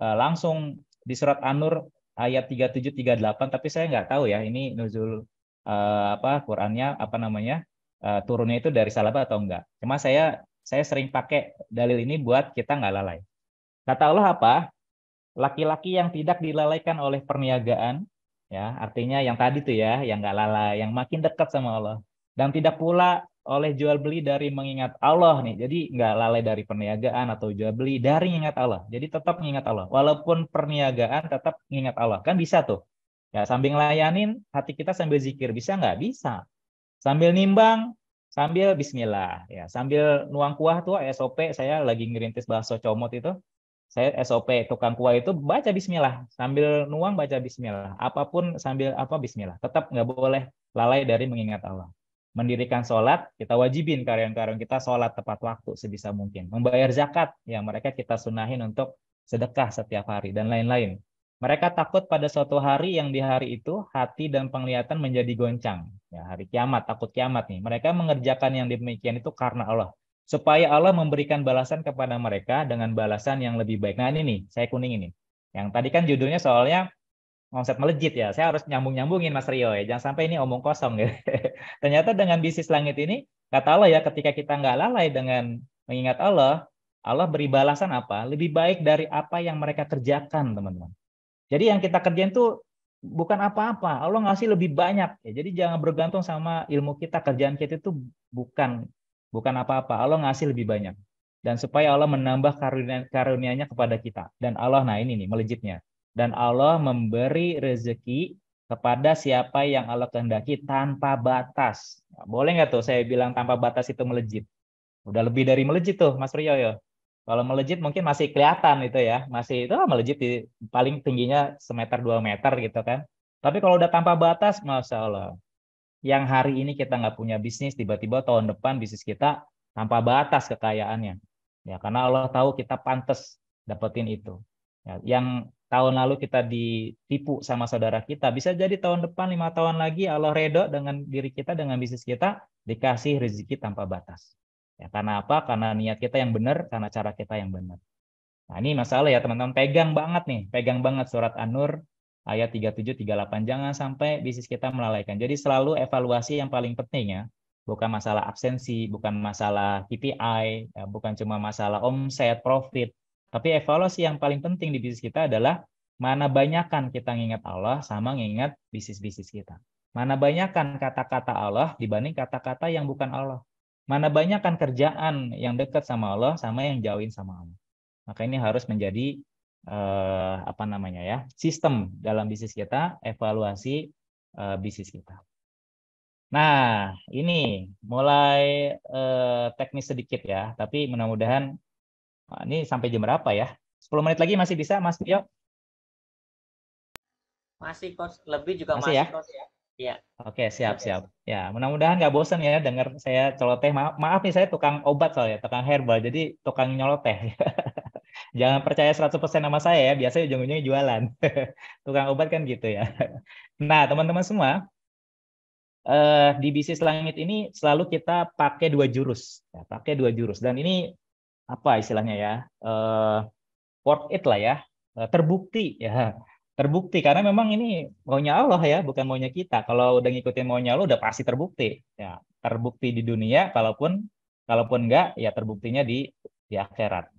Langsung di surat An-Nur ayat 37-38, tapi saya nggak tahu ya ini nuzul Qurannya apa namanya turunnya itu dari salabah atau enggak. Cuma saya sering pakai dalil ini buat kita nggak lalai. Kata Allah apa? Laki-laki yang tidak dilalaikan oleh perniagaan, ya artinya yang tadi tuh ya, yang nggak lalai, yang makin dekat sama Allah, dan tidak pula oleh jual beli dari mengingat Allah nih. Jadi nggak lalai dari perniagaan atau jual beli dari mengingat Allah. Jadi tetap mengingat Allah, walaupun perniagaan tetap mengingat Allah. Kan bisa tuh. Ya sambil ngelayanin hati kita sambil zikir bisa nggak? Bisa. Sambil nimbang, sambil bismillah ya, sambil nuang kuah tuh SOP saya lagi ngerintis bakso comot itu. Saya SOP tukang kuah itu baca bismillah, sambil nuang baca bismillah. Apapun sambil apa bismillah. Tetap nggak boleh lalai dari mengingat Allah. Mendirikan sholat, kita wajibin karyawan-karyawan kita sholat tepat waktu sebisa mungkin. Membayar zakat, ya mereka kita sunahin untuk sedekah setiap hari dan lain-lain. Mereka takut pada suatu hari yang di hari itu hati dan penglihatan menjadi goncang. Ya, hari kiamat, takut kiamat nih. Mereka mengerjakan yang demikian itu karena Allah. Supaya Allah memberikan balasan kepada mereka dengan balasan yang lebih baik. Nah ini nih, saya kuning ini. Yang tadi kan judulnya soalnya omset melejit ya. Saya harus nyambung-nyambungin Mas Rio ya. Jangan sampai ini omong kosong ya. Ternyata dengan bisnis langit ini, kata Allah ya, ketika kita nggak lalai dengan mengingat Allah, Allah beri balasan apa? Lebih baik dari apa yang mereka kerjakan, teman-teman. Jadi yang kita kerjain tuh bukan apa-apa. Allah ngasih lebih banyak. Ya, jadi jangan bergantung sama ilmu kita. Kerjaan kita itu bukan apa-apa. Allah ngasih lebih banyak. Dan supaya Allah menambah karunia-nya kepada kita. Dan Allah, nah ini nih melejitnya. Dan Allah memberi rezeki kepada siapa yang Allah kehendaki tanpa batas. Boleh nggak tuh saya bilang tanpa batas itu melejit? Udah lebih dari melejit tuh, Mas Rio ya. Kalau melejit mungkin masih kelihatan itu ya, masih itu melejit di paling tingginya semeter 2 meter gitu kan. Tapi kalau udah tanpa batas, Masya Allah. Yang hari ini kita nggak punya bisnis, tiba-tiba tahun depan bisnis kita tanpa batas kekayaannya. Ya, karena Allah tahu kita pantas dapetin itu. Ya, yang tahun lalu kita ditipu sama saudara kita, bisa jadi tahun depan 5 tahun lagi Allah redho dengan diri kita, dengan bisnis kita, dikasih rezeki tanpa batas. Ya, karena apa? Karena niat kita yang benar, karena cara kita yang benar. Nah, ini masalah ya teman-teman, pegang banget nih, pegang banget surat An-Nur ayat 37 38. Jangan sampai bisnis kita melalaikan. Jadi selalu evaluasi yang paling penting ya. Bukan masalah absensi, bukan masalah KPI, ya, bukan cuma masalah omset, profit, tapi evaluasi yang paling penting di bisnis kita adalah mana banyakkan kita ngingat Allah sama ngingat bisnis-bisnis kita. Mana banyakkan kata-kata Allah dibanding kata-kata yang bukan Allah. Mana banyakkan kerjaan yang dekat sama Allah sama yang jauhin sama Allah. Maka ini harus menjadi apa namanya ya, sistem dalam bisnis kita, evaluasi bisnis kita. Nah, ini mulai teknis sedikit ya, tapi mudah-mudahan ini sampai jam berapa ya? 10 menit lagi masih bisa, Mas Tio? Masih, Coach. Lebih juga Masih masih, ya? Coach. Iya. Oke, siap. Ya, mudah-mudahan nggak bosan ya dengar saya celoteh. Maaf nih, saya tukang obat soalnya, tukang herbal, jadi tukang nyoloteh. Jangan percaya 100% sama saya ya, biasanya ujung-ujungnya jualan. Tukang obat kan gitu ya. Nah, teman-teman semua, di bisnis langit ini selalu kita pakai 2 jurus. Ya, pakai 2 jurus. Dan ini apa istilahnya ya, worth it lah ya, terbukti ya. Terbukti karena memang ini maunya Allah ya, bukan maunya kita. Kalau udah ngikutin maunya Allah udah pasti terbukti. Ya, terbukti di dunia, kalaupun enggak ya terbuktinya di akhirat.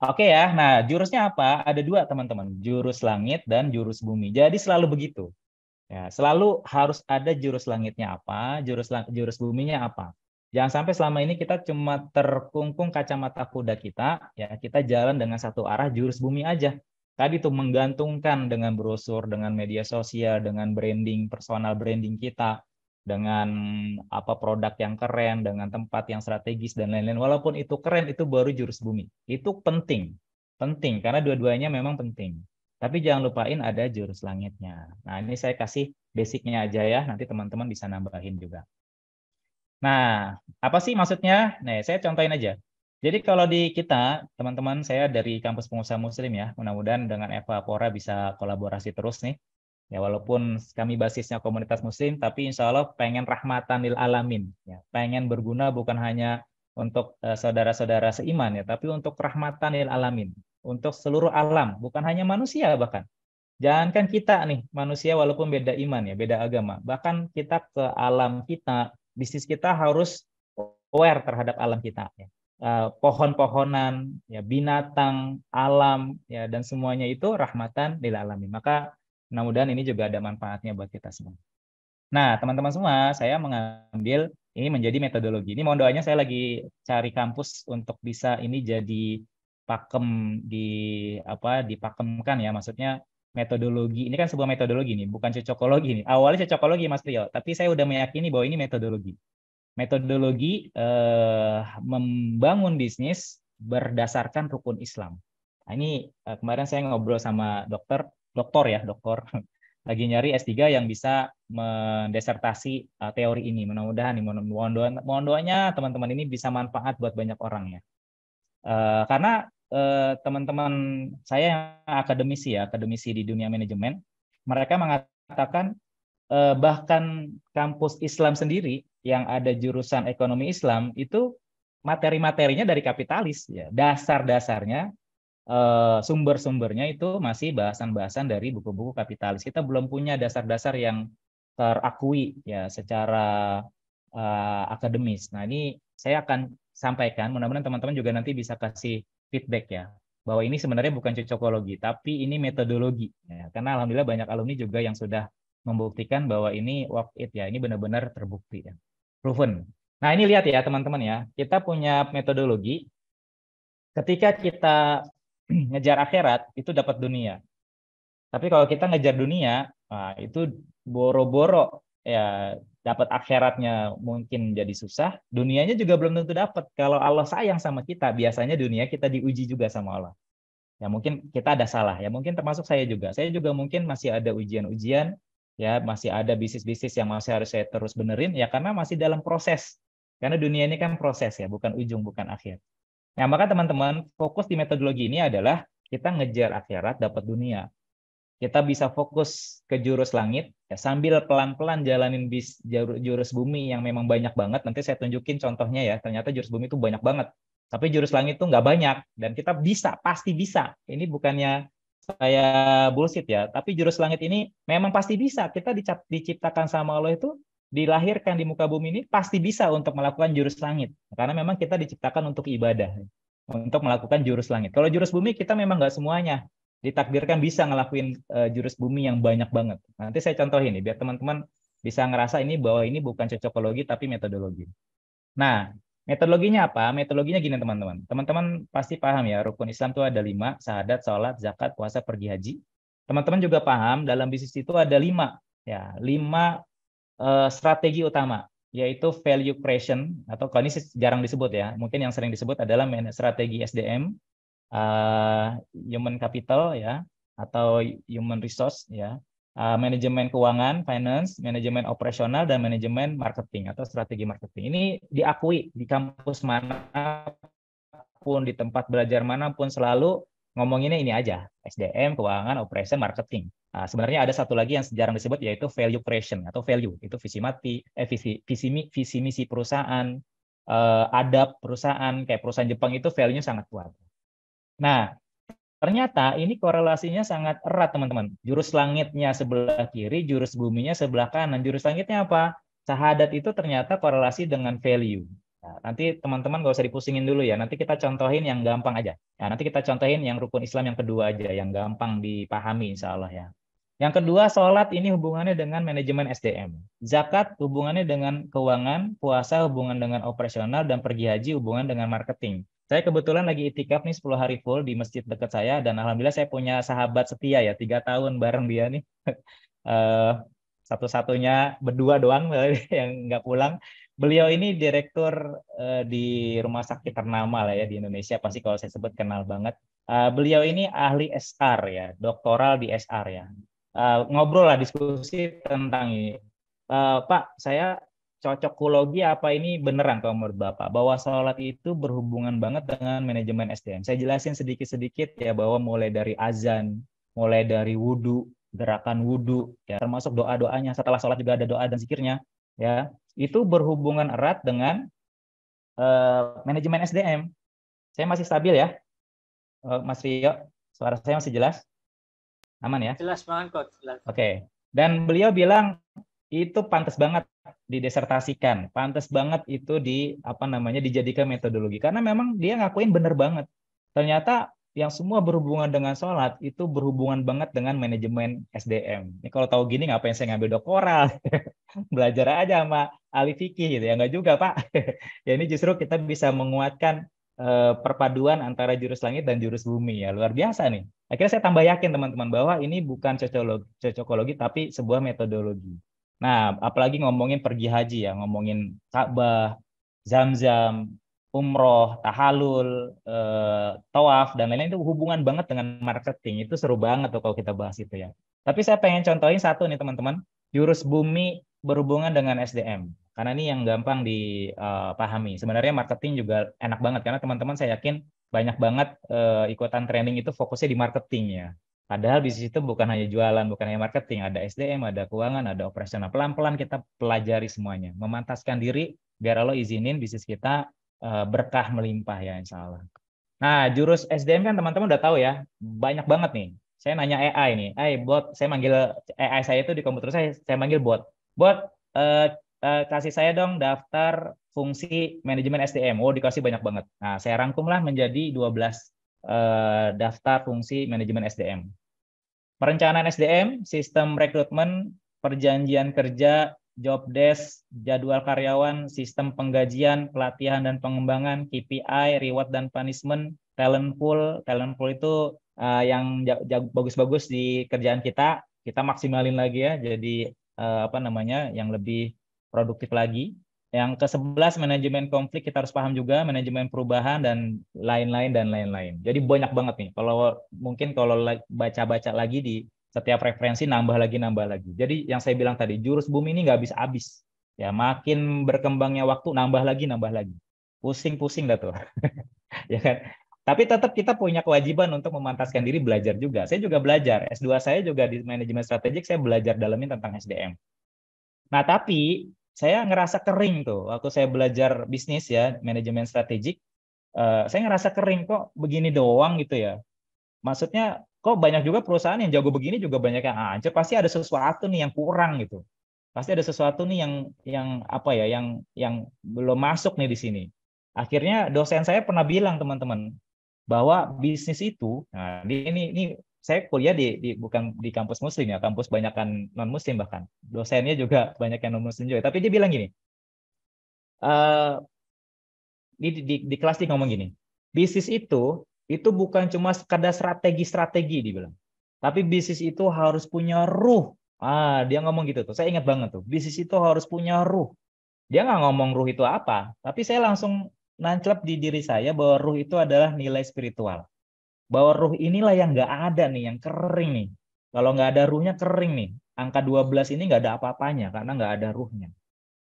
Oke ya, nah jurusnya apa? Ada 2 teman-teman, jurus langit dan jurus bumi. Jadi selalu begitu. Ya, selalu harus ada jurus langitnya apa, jurus buminya apa. Jangan sampai selama ini kita cuma terkungkung kacamata kuda kita, ya kita jalan dengan satu arah jurus bumi aja. Tadi tuh menggantungkan dengan brosur, dengan media sosial, dengan branding, personal branding kita, dengan apa produk yang keren, dengan tempat yang strategis dan lain-lain. Walaupun itu keren, itu baru jurus bumi. Itu penting. Penting karena dua-duanya memang penting. Tapi jangan lupain ada jurus langitnya. Nah, ini saya kasih basicnya aja ya, nanti teman-teman bisa nambahin juga. Nah, apa sih maksudnya? Nah, saya contohin aja. Jadi kalau di kita, teman-teman, saya dari Kampus Pengusaha Muslim ya, mudah-mudahan dengan Eva Pora bisa kolaborasi terus nih. Ya, walaupun kami basisnya komunitas Muslim, tapi insya Allah pengen rahmatan lil alamin. Ya, pengen berguna bukan hanya untuk saudara-saudara seiman ya, tapi untuk rahmatan lil alamin. Untuk seluruh alam, bukan hanya manusia bahkan. Jangankan kita nih, manusia walaupun beda iman ya, beda agama. Bahkan kita ke alam kita, bisnis kita harus aware terhadap alam kita. Ya. Pohon-pohonan, ya, binatang, alam, ya, dan semuanya itu rahmatan lil alamin. Maka mudah-mudahan ini juga ada manfaatnya buat kita semua. Nah, teman-teman semua, saya mengambil ini menjadi metodologi. Ini mohon doanya saya lagi cari kampus untuk bisa ini jadi pakem dipakemkan ya, maksudnya metodologi. Ini kan sebuah metodologi nih, bukan cocokologi nih. Awalnya cocokologi Mas Trio, tapi saya udah meyakini bahwa ini metodologi. metodologi membangun bisnis berdasarkan rukun Islam. Nah, ini kemarin saya ngobrol sama dokter lagi nyari S3 yang bisa mendesertasi teori ini. Mudah-mudahan mohon doanya teman-teman ini bisa manfaat buat banyak orang ya. Karena teman-teman saya yang akademisi di dunia manajemen, mereka mengatakan bahkan kampus Islam sendiri yang ada jurusan ekonomi Islam itu materi-materinya dari kapitalis ya. Dasar-dasarnya sumber-sumbernya itu masih bahasan-bahasan dari buku-buku kapitalis. Kita belum punya dasar-dasar yang terakui ya secara akademis. Nah, ini saya akan sampaikan, mudah-mudahan teman-teman juga nanti bisa kasih feedback ya, bahwa ini sebenarnya bukan cocokologi, tapi ini metodologi. Ya. Karena alhamdulillah banyak alumni juga yang sudah membuktikan bahwa ini worth it ya, ini benar-benar terbukti ya, proven. Nah, ini lihat ya teman-teman ya, kita punya metodologi. Ketika kita ngejar akhirat itu dapat dunia. Tapi kalau kita ngejar dunia, nah itu boro-boro ya dapat akhiratnya mungkin jadi susah, dunianya juga belum tentu dapat. Kalau Allah sayang sama kita, biasanya dunia kita diuji juga sama Allah. Ya mungkin kita ada salah, ya mungkin termasuk saya juga. Saya juga mungkin masih ada ujian-ujian, ya masih ada bisnis-bisnis yang masih harus saya terus benerin, ya karena masih dalam proses. Karena dunia ini kan proses ya, bukan ujung, bukan akhir. Nah, maka teman-teman, fokus di metodologi ini adalah kita ngejar akhirat, dapat dunia. Kita bisa fokus ke jurus langit, ya, sambil pelan-pelan jalanin jurus bumi yang memang banyak banget. Nanti saya tunjukin contohnya ya, ternyata jurus bumi itu banyak banget. Tapi jurus langit itu nggak banyak, dan kita bisa, pasti bisa. Ini bukannya saya bullshit ya, tapi jurus langit ini memang pasti bisa. Kita diciptakan sama Allah itu, dilahirkan di muka bumi ini pasti bisa untuk melakukan jurus langit. Karena memang kita diciptakan untuk ibadah, untuk melakukan jurus langit. Kalau jurus bumi kita memang nggak semuanya ditakdirkan bisa ngelakuin jurus bumi yang banyak banget. Nanti saya contohin nih, biar teman-teman bisa ngerasa ini bahwa ini bukan cocokologi tapi metodologi. Nah, metodologinya apa? Metodologinya gini teman-teman. Teman-teman pasti paham ya, rukun Islam itu ada 5, syahadat, sholat, zakat, puasa, pergi haji. Teman-teman juga paham dalam bisnis itu ada 5, ya 5 strategi utama, yaitu value creation, atau kalau ini jarang disebut ya, mungkin yang sering disebut adalah strategi SDM, human capital ya, atau human resource ya, manajemen keuangan, finance, manajemen operasional, dan manajemen marketing atau strategi marketing. Ini diakui di kampus manapun, di tempat belajar manapun selalu ngomonginnya ini aja, SDM, keuangan, operation, marketing. Nah, sebenarnya ada satu lagi yang jarang disebut yaitu value creation atau value. Itu visi misi perusahaan, adab perusahaan, kayak perusahaan Jepang itu value-nya sangat kuat. Nah, ternyata ini korelasinya sangat erat teman-teman. Jurus langitnya sebelah kiri, jurus buminya sebelah kanan. Jurus langitnya apa? Syahadat itu ternyata korelasi dengan value. Nah, nanti teman-teman nggak usah dipusingin dulu ya. Nanti kita contohin yang gampang aja. Nah, nanti kita contohin yang rukun Islam yang kedua aja, yang gampang dipahami insya Allah ya. Yang kedua, sholat ini hubungannya dengan manajemen SDM. Zakat hubungannya dengan keuangan, puasa hubungan dengan operasional, dan pergi haji hubungan dengan marketing. Saya kebetulan lagi itikaf nih 10 hari full di masjid dekat saya, dan alhamdulillah saya punya sahabat setia ya, 3 tahun bareng dia nih. Satu-satunya berdua doang yang nggak pulang. Beliau ini direktur di rumah sakit ternama lah ya di Indonesia, pasti kalau saya sebut kenal banget. Beliau ini ahli SR ya, doktoral di SR ya. Ngobrol lah, diskusi tentang ini. Pak, saya cocokologi apa ini beneran kalau menurut Bapak? Bahwa sholat itu berhubungan banget dengan manajemen SDM. Saya jelasin sedikit-sedikit ya, bahwa mulai dari azan, mulai dari wudhu, gerakan wudhu, ya, termasuk doa-doanya. Setelah sholat juga ada doa dan zikirnya. Ya, itu berhubungan erat dengan manajemen SDM. Saya masih stabil ya, Mas Rio? Suara saya masih jelas? Aman ya? Jelas banget kok. Oke. Dan beliau bilang itu pantas banget didesertasikan, pantas banget itu dijadikan metodologi, karena memang dia ngakuin bener banget. Ternyata yang semua berhubungan dengan sholat itu berhubungan banget dengan manajemen SDM. Ini kalau tahu gini ngapain saya ngambil doktoral? Belajar aja sama ahli fikih gitu ya, enggak juga Pak. Ya ini justru kita bisa menguatkan perpaduan antara jurus langit dan jurus bumi ya, luar biasa nih. Akhirnya saya tambah yakin teman-teman bahwa ini bukan cocokologi tapi sebuah metodologi. Nah, apalagi ngomongin pergi haji ya, ngomongin Ka'bah, Zam-Zam, umroh, tahalul, tawaf dan lain-lain itu hubungan banget dengan marketing. Itu seru banget tuh kalau kita bahas itu ya. Tapi saya pengen contohin satu nih teman-teman, jurus bumi berhubungan dengan SDM. Karena ini yang gampang dipahami. Sebenarnya marketing juga enak banget karena teman-teman saya yakin banyak banget ikutan training itu fokusnya di marketing ya. Padahal bisnis itu bukan hanya jualan, bukan hanya marketing, ada SDM, ada keuangan, ada operasional. Pelan-pelan kita pelajari semuanya, memantaskan diri biar Allah izinin bisnis kita berkah melimpah ya insya Allah. Nah, jurus SDM kan teman-teman udah tahu ya, banyak banget nih. Saya nanya AI nih, bot, saya manggil AI saya itu di komputer saya manggil bot. Bot, kasih saya dong daftar fungsi manajemen SDM. Oh, dikasih banyak banget. Nah, saya rangkumlah menjadi 12 daftar fungsi manajemen SDM. Perencanaan SDM, sistem rekrutmen, perjanjian kerja, job desk, jadwal karyawan, sistem penggajian, pelatihan dan pengembangan, KPI, reward dan punishment, talent pool. Talent pool itu yang bagus-bagus di kerjaan kita maksimalin lagi ya. Jadi apa namanya, yang lebih produktif lagi. Yang ke-11 manajemen konflik kita harus paham juga, manajemen perubahan dan lain-lain dan lain-lain. Jadi banyak banget nih. Kalau mungkin kalau baca-baca lagi di setiap referensi nambah lagi. Jadi yang saya bilang tadi, jurus bumi ini nggak habis-habis. Ya, makin berkembangnya waktu nambah lagi. Pusing-pusing dah tuh. Ya kan? Tapi tetap kita punya kewajiban untuk memantaskan diri belajar juga. Saya juga belajar. S2 saya juga di manajemen strategik, saya belajar dalamin tentang SDM. Nah, tapi saya ngerasa kering tuh waktu saya belajar bisnis ya, manajemen strategik. Saya ngerasa kering kok begini doang gitu ya. Maksudnya kok banyak juga perusahaan yang jago begini juga banyak yang hancur. Pasti ada sesuatu nih yang kurang gitu. Pasti ada sesuatu nih yang apa ya, yang belum masuk nih di sini. Akhirnya dosen saya pernah bilang teman-teman bahwa bisnis itu, nah ini saya kuliah bukan di kampus muslim ya, kampus banyakan non muslim bahkan. Dosennya juga banyak yang non muslim juga. Tapi dia bilang gini, eh di kelas dia ngomong gini, bisnis itu bukan cuma sekadar strategi dibilang, tapi bisnis itu harus punya ruh. Dia ngomong gitu tuh, saya ingat banget tuh, bisnis itu harus punya ruh. Dia nggak ngomong ruh itu apa, tapi saya langsung nanclep di diri saya bahwa ruh itu adalah nilai spiritual, bahwa ruh inilah yang nggak ada nih, yang kering nih. Kalau nggak ada ruhnya kering nih, angka 12 ini nggak ada apa-apanya karena nggak ada ruhnya.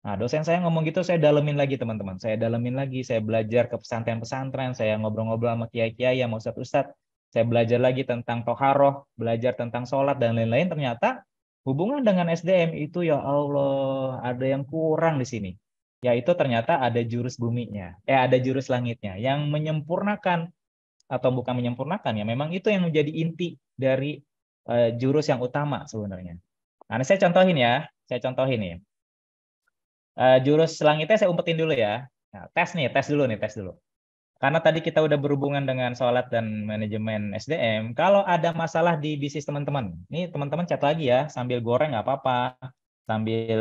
Nah, dosen saya ngomong gitu, saya dalemin lagi teman-teman. Saya dalemin lagi, saya belajar ke pesantren-pesantren, saya ngobrol-ngobrol sama kiai-kiai, sama ustadz-ustadz. Saya belajar lagi tentang toharoh, belajar tentang sholat, dan lain-lain. Ternyata hubungan dengan SDM itu, ya Allah, ada yang kurang di sini. Yaitu ternyata ada jurus buminya, ada jurus langitnya, yang menyempurnakan, atau bukan menyempurnakan ya, memang itu yang menjadi inti dari jurus yang utama sebenarnya. Nah, ini saya contohin ya. Jurus langitnya saya umpetin dulu ya. Nah, tes dulu. Karena tadi kita udah berhubungan dengan sholat dan manajemen SDM. Kalau ada masalah di bisnis teman-teman, ini teman-teman chat lagi ya, sambil goreng nggak apa-apa, sambil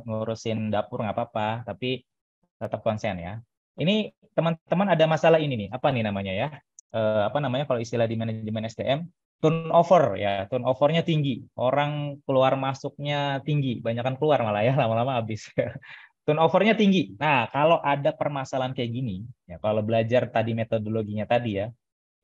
ngurusin dapur nggak apa-apa, tapi tetap konsen ya. Ini teman-teman ada masalah ini nih, apa nih namanya ya? Apa namanya kalau istilah di manajemen SDM? Turnover ya, turnovernya tinggi. Orang keluar masuknya tinggi, banyakkan keluar malah ya, lama-lama habis. Turnovernya tinggi. Nah, kalau ada permasalahan kayak gini, ya kalau belajar tadi metodologinya tadi ya,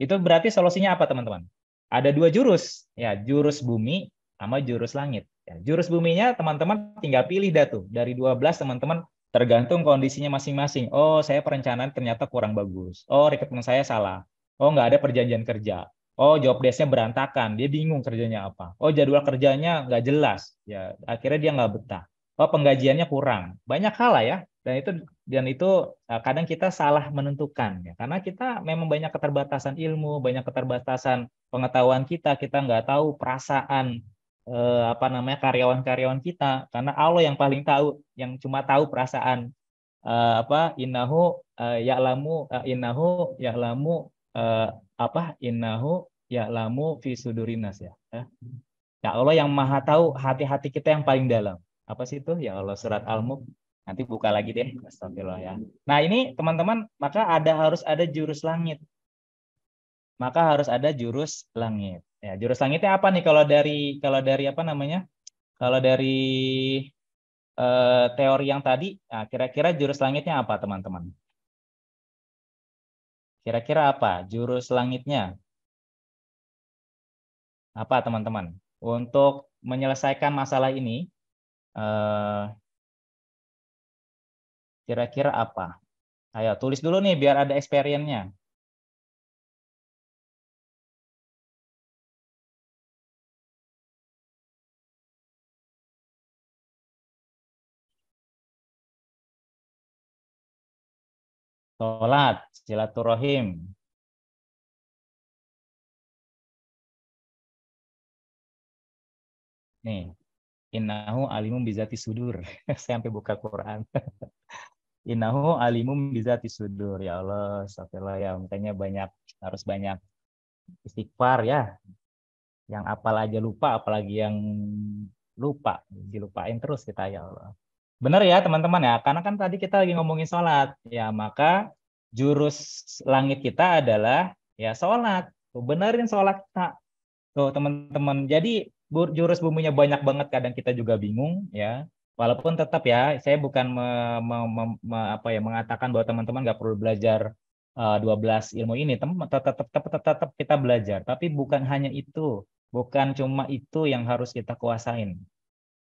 itu berarti solusinya apa teman-teman? Ada dua jurus, ya jurus bumi sama jurus langit. Ya, jurus buminya teman-teman tinggal pilih dah tuh. Dari 12 teman-teman tergantung kondisinya masing-masing. Oh, saya perencanaan ternyata kurang bagus. Oh, rekrutmen saya salah. Oh, nggak ada perjanjian kerja. Oh, job desk-nya berantakan. Dia bingung kerjanya apa. Oh, jadwal kerjanya nggak jelas. Ya, akhirnya dia nggak betah. Oh, penggajiannya kurang. Banyak hal lah ya. Dan itu kadang kita salah menentukan ya, karena kita memang banyak keterbatasan ilmu, banyak keterbatasan pengetahuan kita nggak tahu perasaan apa namanya karyawan-karyawan kita, karena Allah yang paling tahu, yang cuma tahu perasaan apa ya'lamu fi sudurinas ya. Ya Allah yang maha tahu hati-hati kita yang paling dalam. Apa sih itu? Ya Allah, surat Al-Mulk. Nanti buka lagi deh. Astagfirullah ya. Nah, ini teman-teman, maka harus ada jurus langit. Maka harus ada jurus langit. Ya, jurus langitnya apa nih kalau dari apa namanya? Kalau dari teori yang tadi, nah, kira-kira jurus langitnya apa teman-teman? Kira-kira apa jurus langitnya? Apa teman-teman? Untuk menyelesaikan masalah ini, kira-kira apa? Ayo tulis dulu nih biar ada experience-nya. Sholat, silaturahim. Nih, innahu alimum bizati sudur. Saya sampai buka Quran. Innahu alimum bizati sudur. Ya Allah, astagfirullah ya. Makanya harus banyak istighfar ya. Yang apal aja lupa, apalagi yang lupa. Dilupain terus kita ya Allah. Benar ya teman-teman ya. Karena kan tadi kita lagi ngomongin sholat. Ya maka jurus langit kita adalah ya sholat. Tuh, benerin sholat kita. Tuh teman-teman. Jadi jurus buminya banyak banget, kadang kita juga bingung ya. Walaupun tetap ya, saya bukan mengatakan bahwa teman-teman nggak perlu belajar 12 ilmu ini. Tetap kita belajar. Tapi bukan hanya itu, bukan cuma itu yang harus kita kuasain.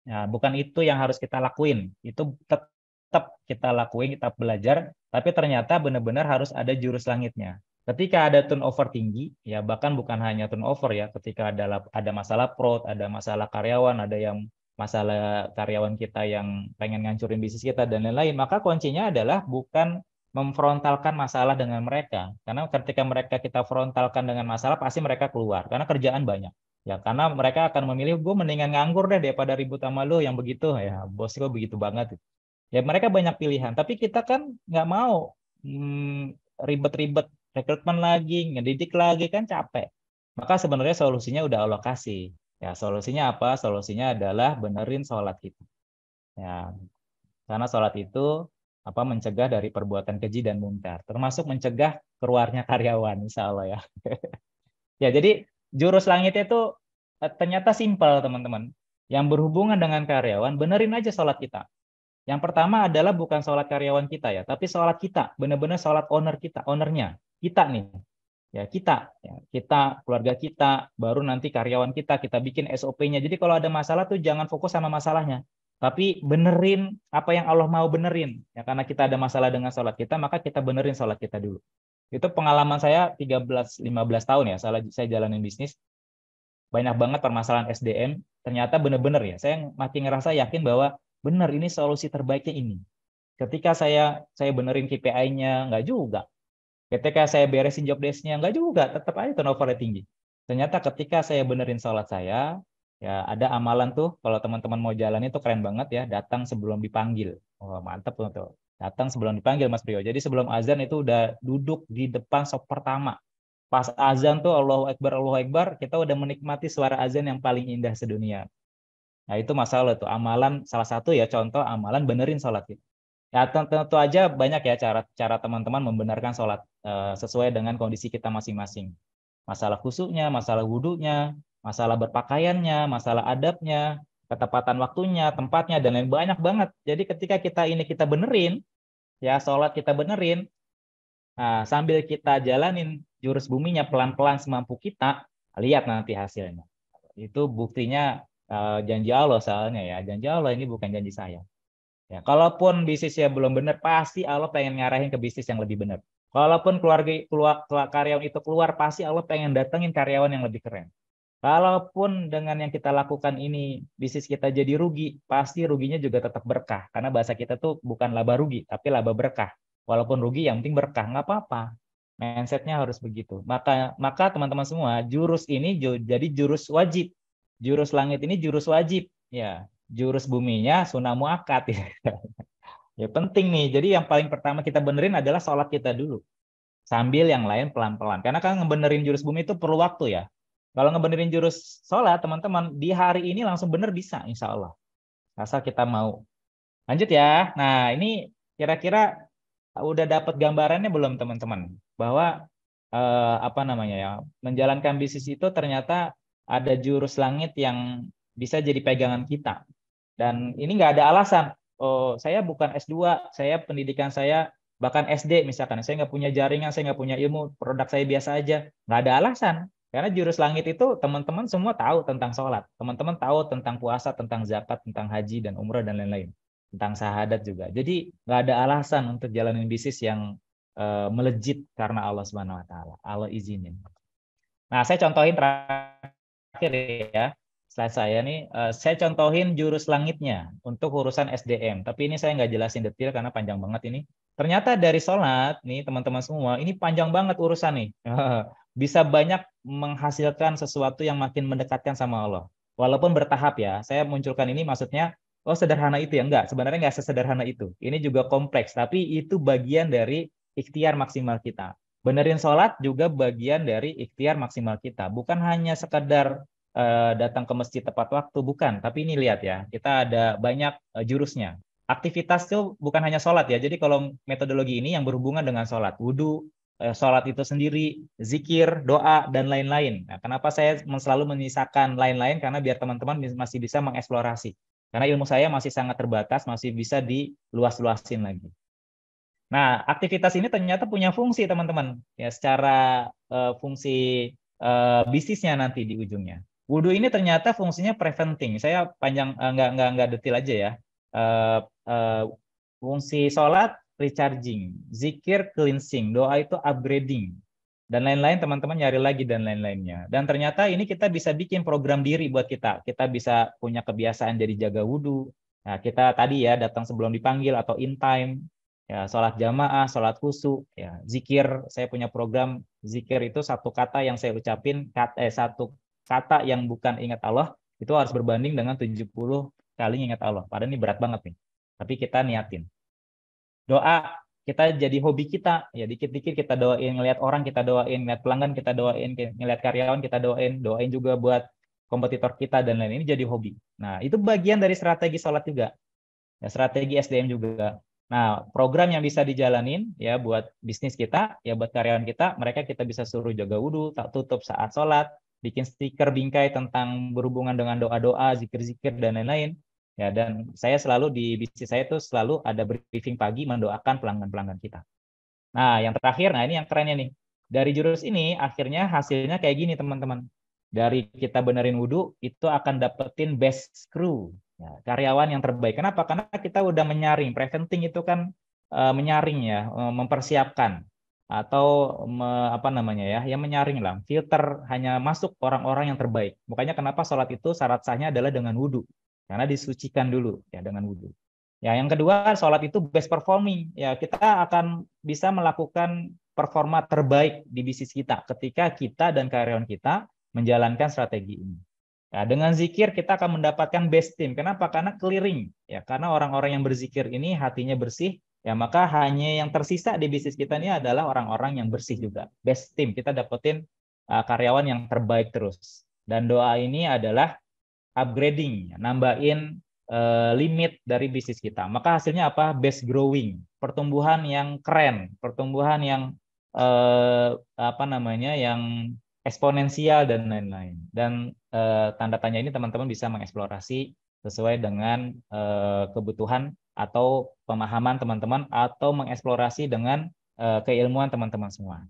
Ya, bukan itu yang harus kita lakuin. Itu tetap kita lakuin, kita belajar. Tapi ternyata benar-benar harus ada jurus langitnya. Ketika ada turnover tinggi, ya bahkan bukan hanya turnover ya, ketika ada masalah fraud, ada masalah karyawan, ada yang masalah karyawan kita yang pengen ngancurin bisnis kita dan lain-lain, maka kuncinya adalah bukan memfrontalkan masalah dengan mereka. Karena ketika mereka kita frontalkan dengan masalah, pasti mereka keluar karena kerjaan banyak. Ya, karena mereka akan memilih gue mendingan nganggur deh daripada ribut sama lo yang begitu. Ya, bos gue begitu banget. Ya, mereka banyak pilihan. Tapi kita kan nggak mau ribet-ribet rekrutmen lagi, ngedidik lagi kan capek. Maka sebenarnya solusinya udah Allah kasih. Ya, solusinya apa? Solusinya adalah benerin sholat kita. Ya, karena sholat itu mencegah dari perbuatan keji dan munkar, termasuk mencegah keluarnya karyawan, insya Allah ya. Ya, jadi jurus langitnya itu ternyata simpel, teman-teman. Yang berhubungan dengan karyawan, benerin aja sholat kita. Yang pertama adalah bukan sholat karyawan kita ya, tapi sholat kita, benar-benar sholat owner kita, ownernya, kita nih. Ya, kita, keluarga kita, baru nanti karyawan kita bikin SOP-nya. Jadi kalau ada masalah tuh jangan fokus sama masalahnya, tapi benerin apa yang Allah mau benerin. Ya, karena kita ada masalah dengan sholat kita, maka kita benerin sholat kita dulu. Itu pengalaman saya 13-15 tahun ya, saya jalanin bisnis. Banyak banget permasalahan SDM, ternyata bener-bener ya. Saya makin ngerasa yakin bahwa benar ini solusi terbaiknya ini. Ketika saya benerin KPI-nya, nggak juga. Ketika saya beresin job desk-nya, nggak juga, tetap aja turnover-nya tinggi. Ternyata ketika saya benerin sholat saya, ya ada amalan tuh, kalau teman-teman mau jalan itu keren banget ya, datang sebelum dipanggil. Oh, mantep tuh. Datang sebelum dipanggil Mas Brio. Jadi sebelum azan itu udah duduk di depan sop pertama. Pas azan tuh Allahu Akbar, kita udah menikmati suara azan yang paling indah sedunia. Nah itu masalah tuh, amalan salah satu ya contoh amalan benerin sholat kita. Ya tentu aja banyak ya cara teman-teman membenarkan sholat sesuai dengan kondisi kita masing-masing. Masalah khusyuknya, masalah wudhunya, masalah berpakaiannya, masalah adabnya, ketepatan waktunya, tempatnya, dan lain banyak banget. Jadi ketika kita benerin, ya sholat kita benerin, nah, sambil kita jalanin jurus buminya pelan-pelan semampu kita, lihat nanti hasilnya. Itu buktinya janji Allah soalnya ya. Janji Allah ini bukan janji saya. Ya, kalaupun bisnisnya belum benar, pasti Allah pengen ngarahin ke bisnis yang lebih benar. Kalaupun karyawan itu keluar, pasti Allah pengen datengin karyawan yang lebih keren. Kalaupun dengan yang kita lakukan ini, bisnis kita jadi rugi, pasti ruginya juga tetap berkah. Karena bahasa kita tuh bukan laba rugi, tapi laba berkah. Walaupun rugi, yang penting berkah. Nggak apa-apa. Mindsetnya harus begitu. Maka teman-teman semua, jurus ini jadi jurus wajib. Jurus langit ini jurus wajib. Ya, jurus buminya sunnah muakkad. Ya penting nih. Jadi yang paling pertama kita benerin adalah sholat kita dulu. Sambil yang lain pelan-pelan. Karena kan ngebenerin jurus bumi itu perlu waktu ya. Kalau ngebenerin jurus sholat, teman-teman, di hari ini langsung bener bisa, insya Allah. Asal kita mau. Lanjut ya. Nah, ini kira-kira udah dapat gambarannya belum, teman-teman? Bahwa menjalankan bisnis itu ternyata ada jurus langit yang bisa jadi pegangan kita. Dan ini nggak ada alasan. oh, saya bukan S2, saya pendidikan saya bahkan SD misalkan, saya nggak punya jaringan, saya nggak punya ilmu, produk saya biasa aja, nggak ada alasan. Karena jurus langit itu teman-teman semua tahu tentang sholat, teman-teman tahu tentang puasa, tentang zakat, tentang haji dan umrah dan lain-lain, tentang syahadat juga. Jadi nggak ada alasan untuk jalanin bisnis yang melejit karena Allah Subhanahu Wa Taala, Allah izinin. Nah, saya contohin terakhir ya. Slide saya nih, saya contohin jurus langitnya untuk urusan SDM. Tapi ini saya nggak jelasin detail karena panjang banget ini. Ternyata dari sholat nih teman-teman semua, ini panjang banget urusan nih. Bisa banyak menghasilkan sesuatu yang makin mendekatkan sama Allah. Walaupun bertahap ya. Saya munculkan ini maksudnya, oh sederhana itu ya? Enggak, sebenarnya nggak sesederhana itu. Ini juga kompleks, tapi itu bagian dari ikhtiar maksimal kita. Benerin sholat juga bagian dari ikhtiar maksimal kita. Bukan hanya sekedar datang ke masjid tepat waktu, bukan. Tapi ini lihat ya, kita ada banyak jurusnya. Aktivitas itu bukan hanya sholat ya. Jadi kalau metodologi ini yang berhubungan dengan sholat, wudhu, sholat itu sendiri, zikir, doa, dan lain-lain. Nah, kenapa saya selalu menyisakan lain-lain? Karena biar teman-teman masih bisa mengeksplorasi. Karena ilmu saya masih sangat terbatas, masih bisa diluas-luasin lagi. Nah, aktivitas ini ternyata punya fungsi teman-teman, ya secara fungsi bisnisnya nanti di ujungnya. Wudhu ini ternyata fungsinya preventing. Saya panjang nggak detail aja ya. Uh, uh, Fungsi sholat recharging, zikir cleansing, doa itu upgrading, dan lain-lain teman-teman nyari lagi dan lain-lainnya. Dan ternyata ini kita bisa bikin program diri buat kita. Kita bisa punya kebiasaan jadi jaga wudhu. Nah, kita tadi ya datang sebelum dipanggil atau in time. Ya, sholat jamaah, sholat khusyuk, ya, zikir. Saya punya program zikir itu satu kata yang saya ucapin, satu kata yang bukan ingat Allah, itu harus berbanding dengan 70 kali ingat Allah. Padahal ini berat banget nih. Tapi kita niatin. Doa, kita jadi hobi kita, ya dikit-dikit kita doain, ngelihat orang kita doain, ngelihat pelanggan kita doain, ngelihat karyawan kita doain juga buat kompetitor kita dan lain-lain. Ini jadi hobi. Nah, itu bagian dari strategi sholat juga. Ya, strategi SDM juga. Nah, program yang bisa dijalanin ya buat bisnis kita, ya buat karyawan kita, mereka kita bisa suruh jaga wudhu, tak tutup saat sholat, bikin stiker bingkai tentang berhubungan dengan doa-doa, zikir-zikir, dan lain-lain. Ya, dan saya selalu di bisnis saya itu selalu ada briefing pagi mendoakan pelanggan-pelanggan kita. Nah, yang terakhir, nah ini yang kerennya nih. Dari jurus ini, akhirnya hasilnya kayak gini, teman-teman. Dari kita benerin wudhu, itu akan dapetin best crew. Ya, karyawan yang terbaik. Kenapa? Karena kita udah menyaring. Preventing itu kan menyaring ya, mempersiapkan. Atau apa namanya ya, yang menyaring lah. Filter hanya masuk orang-orang yang terbaik. Makanya kenapa sholat itu syarat sahnya adalah dengan wudhu. Karena disucikan dulu ya dengan wudhu. Ya, yang kedua, sholat itu best performing. Ya, kita akan bisa melakukan performa terbaik di bisnis kita ketika kita dan karyawan kita menjalankan strategi ini. Ya, dengan zikir kita akan mendapatkan best team. Kenapa? Karena clearing. Ya, karena orang-orang yang berzikir ini hatinya bersih, ya maka hanya yang tersisa di bisnis kita ini adalah orang-orang yang bersih juga. Best team. Kita dapetin karyawan yang terbaik terus. Dan doa ini adalah upgrading, nambahin limit dari bisnis kita. Maka hasilnya apa? Best growing, pertumbuhan yang keren, pertumbuhan yang apa namanya, yang eksponensial dan lain-lain. Dan tanda tanya ini teman-teman bisa mengeksplorasi sesuai dengan kebutuhan atau pemahaman teman-teman atau mengeksplorasi dengan keilmuan teman-teman semua.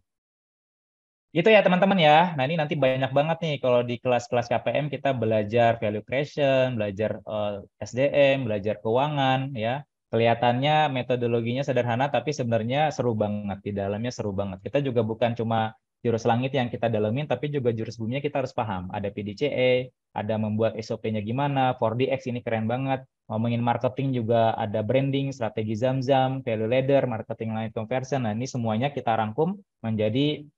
Itu ya teman-teman ya. Nah ini nanti banyak banget nih kalau di kelas-kelas KPM kita belajar value creation, belajar SDM, belajar keuangan ya. Kelihatannya metodologinya sederhana tapi sebenarnya seru banget. Di dalamnya seru banget. Kita juga bukan cuma jurus langit yang kita dalamin tapi juga jurus buminya kita harus paham. Ada PDCA, ada membuat SOP-nya gimana, 4DX ini keren banget. Ngomongin marketing juga ada branding, strategi Zam-Zam, value ladder, marketing line conversion. Nah, ini semuanya kita rangkum menjadi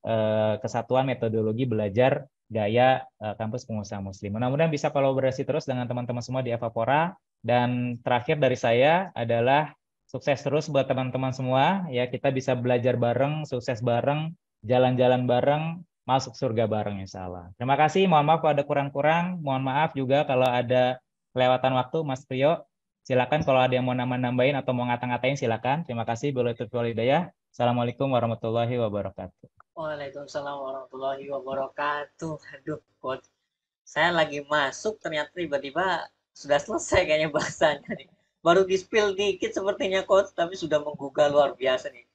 kesatuan metodologi belajar gaya kampus pengusaha muslim. Mudah-mudahan bisa kolaborasi terus dengan teman-teman semua di Evapora. Dan terakhir dari saya adalah sukses terus buat teman-teman semua. Ya, kita bisa belajar bareng, sukses bareng, jalan-jalan bareng, masuk surga bareng insya Allah. Terima kasih, mohon maaf kalau ada kurang-kurang. Mohon maaf juga kalau ada kelewatan waktu, Mas Priyo. Silakan kalau ada yang mau nambahin atau mau ngata-ngatain silakan. Terima kasih. Assalamualaikum warahmatullahi wabarakatuh. Waalaikumsalam warahmatullahi wabarakatuh. Aduh, coach. Saya lagi masuk ternyata tiba-tiba sudah selesai kayaknya bahasanya nih. baru di-spill dikit sepertinya coach, tapi sudah menggugah luar biasa nih.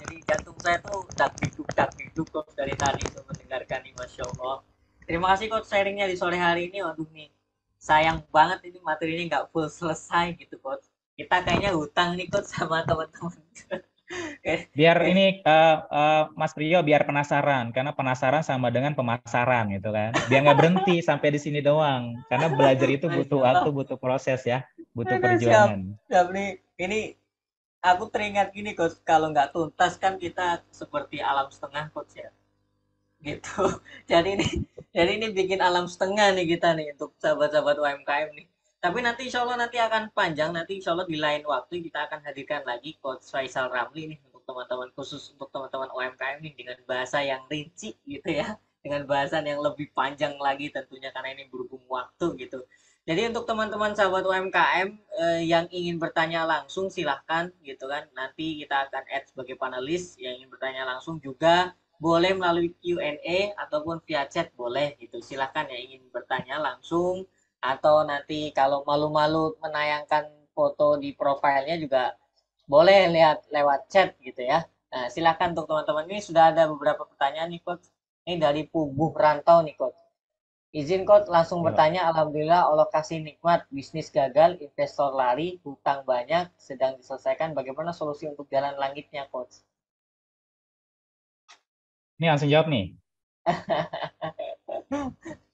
Jadi jantung saya tuh dak dikduk coach dari tadi tuh mendengarkan nih, masya Allah. Terima kasih coach sharingnya di sore hari ini. Waduh nih, sayang banget ini materi ini nggak full selesai gitu coach. Kita kayaknya hutang nih coach sama teman-teman. Biar ini Mas Priyo biar penasaran, karena penasaran sama dengan pemasaran gitu kan. Biar nggak berhenti sampai di sini doang, karena belajar itu butuh Masya waktu, Allah. butuh proses ya, butuh Aduh, siap. perjuangan. Siap nih. Ini aku teringat gini coach, kalau nggak tuntas kan kita seperti alam setengah coach ya. Gitu. Jadi ini bikin alam setengah nih kita nih untuk sahabat-sahabat UMKM nih. Tapi nanti insya Allah nanti akan panjang, nanti insya Allah di lain waktu kita akan hadirkan lagi Coach Faisal Ramli nih untuk teman-teman, khusus untuk teman-teman UMKM nih dengan bahasa yang rinci gitu ya, dengan bahasan yang lebih panjang lagi tentunya karena ini berhubung waktu gitu. Jadi untuk teman-teman sahabat UMKM yang ingin bertanya langsung silahkan gitu kan, nanti kita akan add sebagai panelis yang ingin bertanya langsung juga boleh melalui Q&A ataupun via chat boleh gitu. Silahkan yang ingin bertanya langsung atau nanti kalau malu-malu menayangkan foto di profilnya juga boleh lihat lewat chat gitu ya. Nah, silahkan untuk teman-teman ini sudah ada beberapa pertanyaan nih coach. Ini dari Puguh Rantau nih coach. Izin coach langsung Yuk. bertanya, alhamdulillah Allah kasih nikmat, bisnis gagal, investor lari, hutang banyak, sedang diselesaikan. Bagaimana solusi untuk jalan langitnya coach? Ini langsung jawab nih.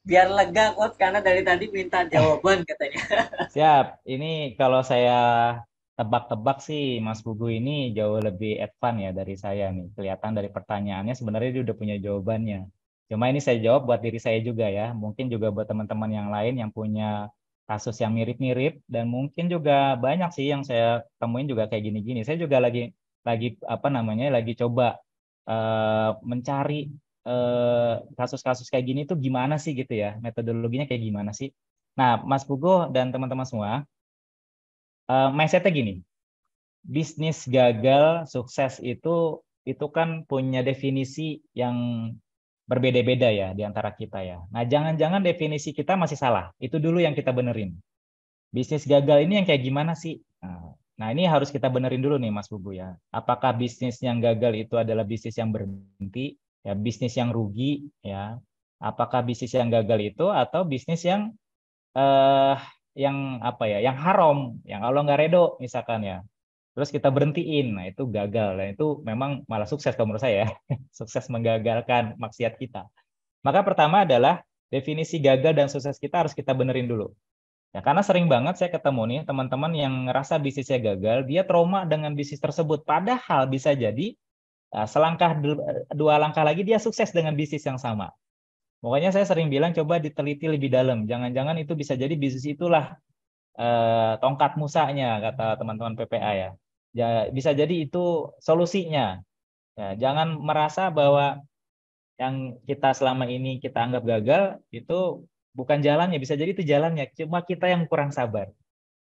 Biar lega coach karena dari tadi minta jawaban katanya. Siap. Ini kalau saya tebak-tebak sih Mas Bugu ini jauh lebih advance ya dari saya nih. Kelihatan dari pertanyaannya sebenarnya dia udah punya jawabannya. Cuma ini saya jawab buat diri saya juga ya. Mungkin juga buat teman-teman yang lain yang punya kasus yang mirip-mirip dan mungkin juga banyak sih yang saya temuin juga kayak gini-gini. Saya juga lagi apa namanya lagi coba mencari kasus-kasus kayak gini tuh gimana sih gitu ya. Metodologinya kayak gimana sih. Nah, Mas Pugo dan teman-teman semua, mindset-nya gini, bisnis gagal, sukses itu kan punya definisi yang berbeda-beda ya di antara kita ya. Nah, jangan-jangan definisi kita masih salah. Itu dulu yang kita benerin. Bisnis gagal ini yang kayak gimana sih? Nah, ini harus kita benerin dulu nih Mas Bubu ya. Apakah bisnis yang gagal itu adalah bisnis yang berhenti, ya bisnis yang rugi, ya? Apakah bisnis yang gagal itu atau bisnis eh yang apa ya, yang haram, yang Allah nggak redo misalkan ya. Terus kita berhentiin, nah itu gagal. Dan itu memang malah sukses kalau menurut saya, ya. Sukses menggagalkan maksiat kita. Maka pertama adalah definisi gagal dan sukses kita harus kita benerin dulu. Ya, karena sering banget saya ketemu nih teman-teman yang ngerasa bisnisnya gagal, dia trauma dengan bisnis tersebut. Padahal bisa jadi selangkah dua langkah lagi dia sukses dengan bisnis yang sama. Pokoknya saya sering bilang coba diteliti lebih dalam. Jangan-jangan itu bisa jadi bisnis itulah tongkat musanya kata teman-teman PPA ya. Ya bisa jadi itu solusinya. Ya, jangan merasa bahwa yang kita selama ini kita anggap gagal itu bukan jalannya, bisa jadi itu jalannya, cuma kita yang kurang sabar.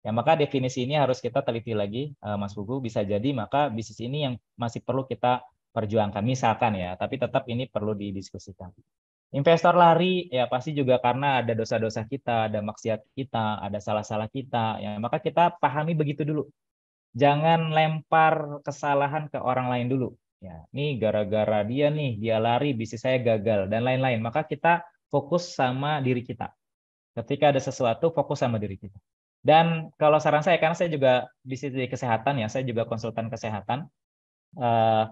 Ya, maka definisi ini harus kita teliti lagi, Mas Bugu. Bisa jadi maka bisnis ini yang masih perlu kita perjuangkan, misalkan ya, tapi tetap ini perlu didiskusikan. Investor lari ya pasti juga karena ada dosa-dosa kita, ada maksiat kita, ada salah-salah kita. Ya, maka kita pahami begitu dulu. Jangan lempar kesalahan ke orang lain dulu. Ya, nih gara-gara dia nih, dia lari, bisnis saya gagal dan lain-lain. Maka kita fokus sama diri kita. Ketika ada sesuatu, fokus sama diri kita. Dan kalau saran saya, karena saya juga bisnis di kesehatan ya, saya juga konsultan kesehatan. eh,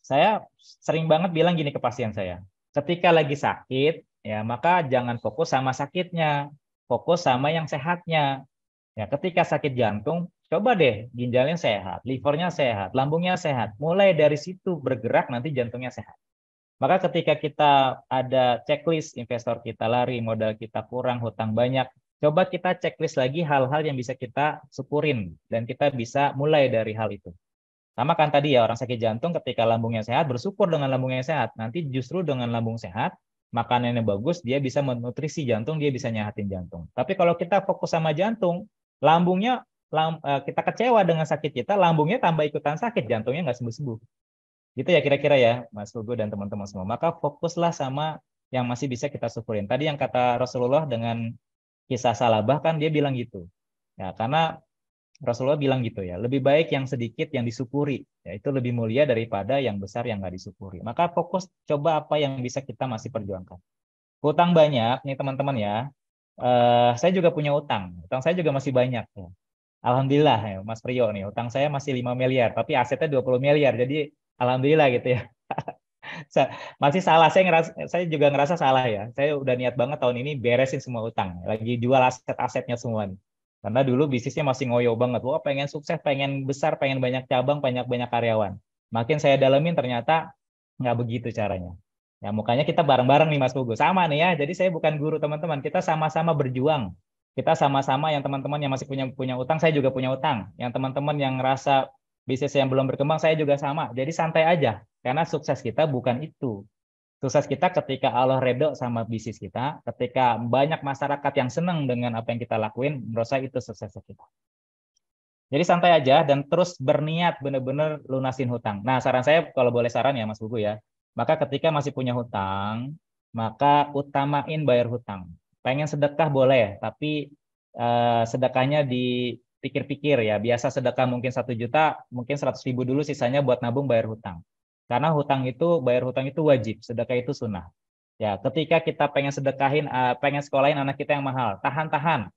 saya sering banget bilang gini ke pasien saya, ketika lagi sakit, ya maka jangan fokus sama sakitnya, fokus sama yang sehatnya. Ya, ketika sakit jantung, coba deh ginjalnya sehat, livernya sehat, lambungnya sehat. Mulai dari situ bergerak nanti jantungnya sehat. Maka ketika kita ada checklist investor kita lari, modal kita kurang, hutang banyak, coba kita checklist lagi hal-hal yang bisa kita syukurin dan kita bisa mulai dari hal itu. Sama kan tadi ya orang sakit jantung ketika lambungnya sehat bersyukur dengan lambungnya sehat. Nanti justru dengan lambung sehat, makanannya bagus, dia bisa menutrisi jantung, dia bisa nyehatin jantung. Tapi kalau kita fokus sama jantung, lambungnya kita kecewa dengan sakit kita, lambungnya tambah ikutan sakit, jantungnya nggak sembuh-sembuh. Gitu ya kira-kira ya Mas Hugo dan teman-teman semua. Maka fokuslah sama yang masih bisa kita syukurin. Tadi yang kata Rasulullah dengan kisah Salabah kan dia bilang gitu. Ya, karena Rasulullah bilang gitu ya, lebih baik yang sedikit yang disyukuri, ya itu lebih mulia daripada yang besar yang nggak disyukuri. Maka fokus coba apa yang bisa kita masih perjuangkan. Hutang banyak nih teman-teman ya. Saya juga punya utang. Utang saya juga masih banyak ya. Alhamdulillah ya, Mas Priyo nih, utang saya masih 5 miliar, tapi asetnya 20 miliar. Jadi alhamdulillah gitu ya. Masih salah, saya juga ngerasa salah ya. Saya udah niat banget tahun ini beresin semua utang. Lagi jual aset-asetnya semua nih. Karena dulu bisnisnya masih ngoyo banget. Wah, pengen sukses, pengen besar, pengen banyak cabang, banyak-banyak karyawan. Makin saya dalemin ternyata nggak begitu caranya. Ya, makanya kita bareng-bareng nih Mas Pugu. Sama nih ya. Jadi saya bukan guru teman-teman. Kita sama-sama berjuang. Kita sama-sama yang teman-teman yang masih punya punya utang, saya juga punya utang. Yang teman-teman yang ngerasa bisnis yang belum berkembang, saya juga sama. Jadi santai aja. Karena sukses kita bukan itu. Sukses kita ketika Allah redho sama bisnis kita, ketika banyak masyarakat yang senang dengan apa yang kita lakuin, menurut saya itu sukses kita. Jadi santai aja dan terus berniat benar-benar lunasin hutang. Nah, saran saya kalau boleh saran ya Mas Bugu ya, maka ketika masih punya hutang, maka utamain bayar hutang. Pengen sedekah boleh, tapi sedekahnya dipikir-pikir ya. Biasa sedekah mungkin 1 juta, mungkin 100.000 dulu, sisanya buat nabung bayar hutang. Karena bayar hutang itu wajib, sedekah itu sunnah. Ya, ketika kita pengen sedekahin, pengen sekolahin anak kita yang mahal, tahan-tahan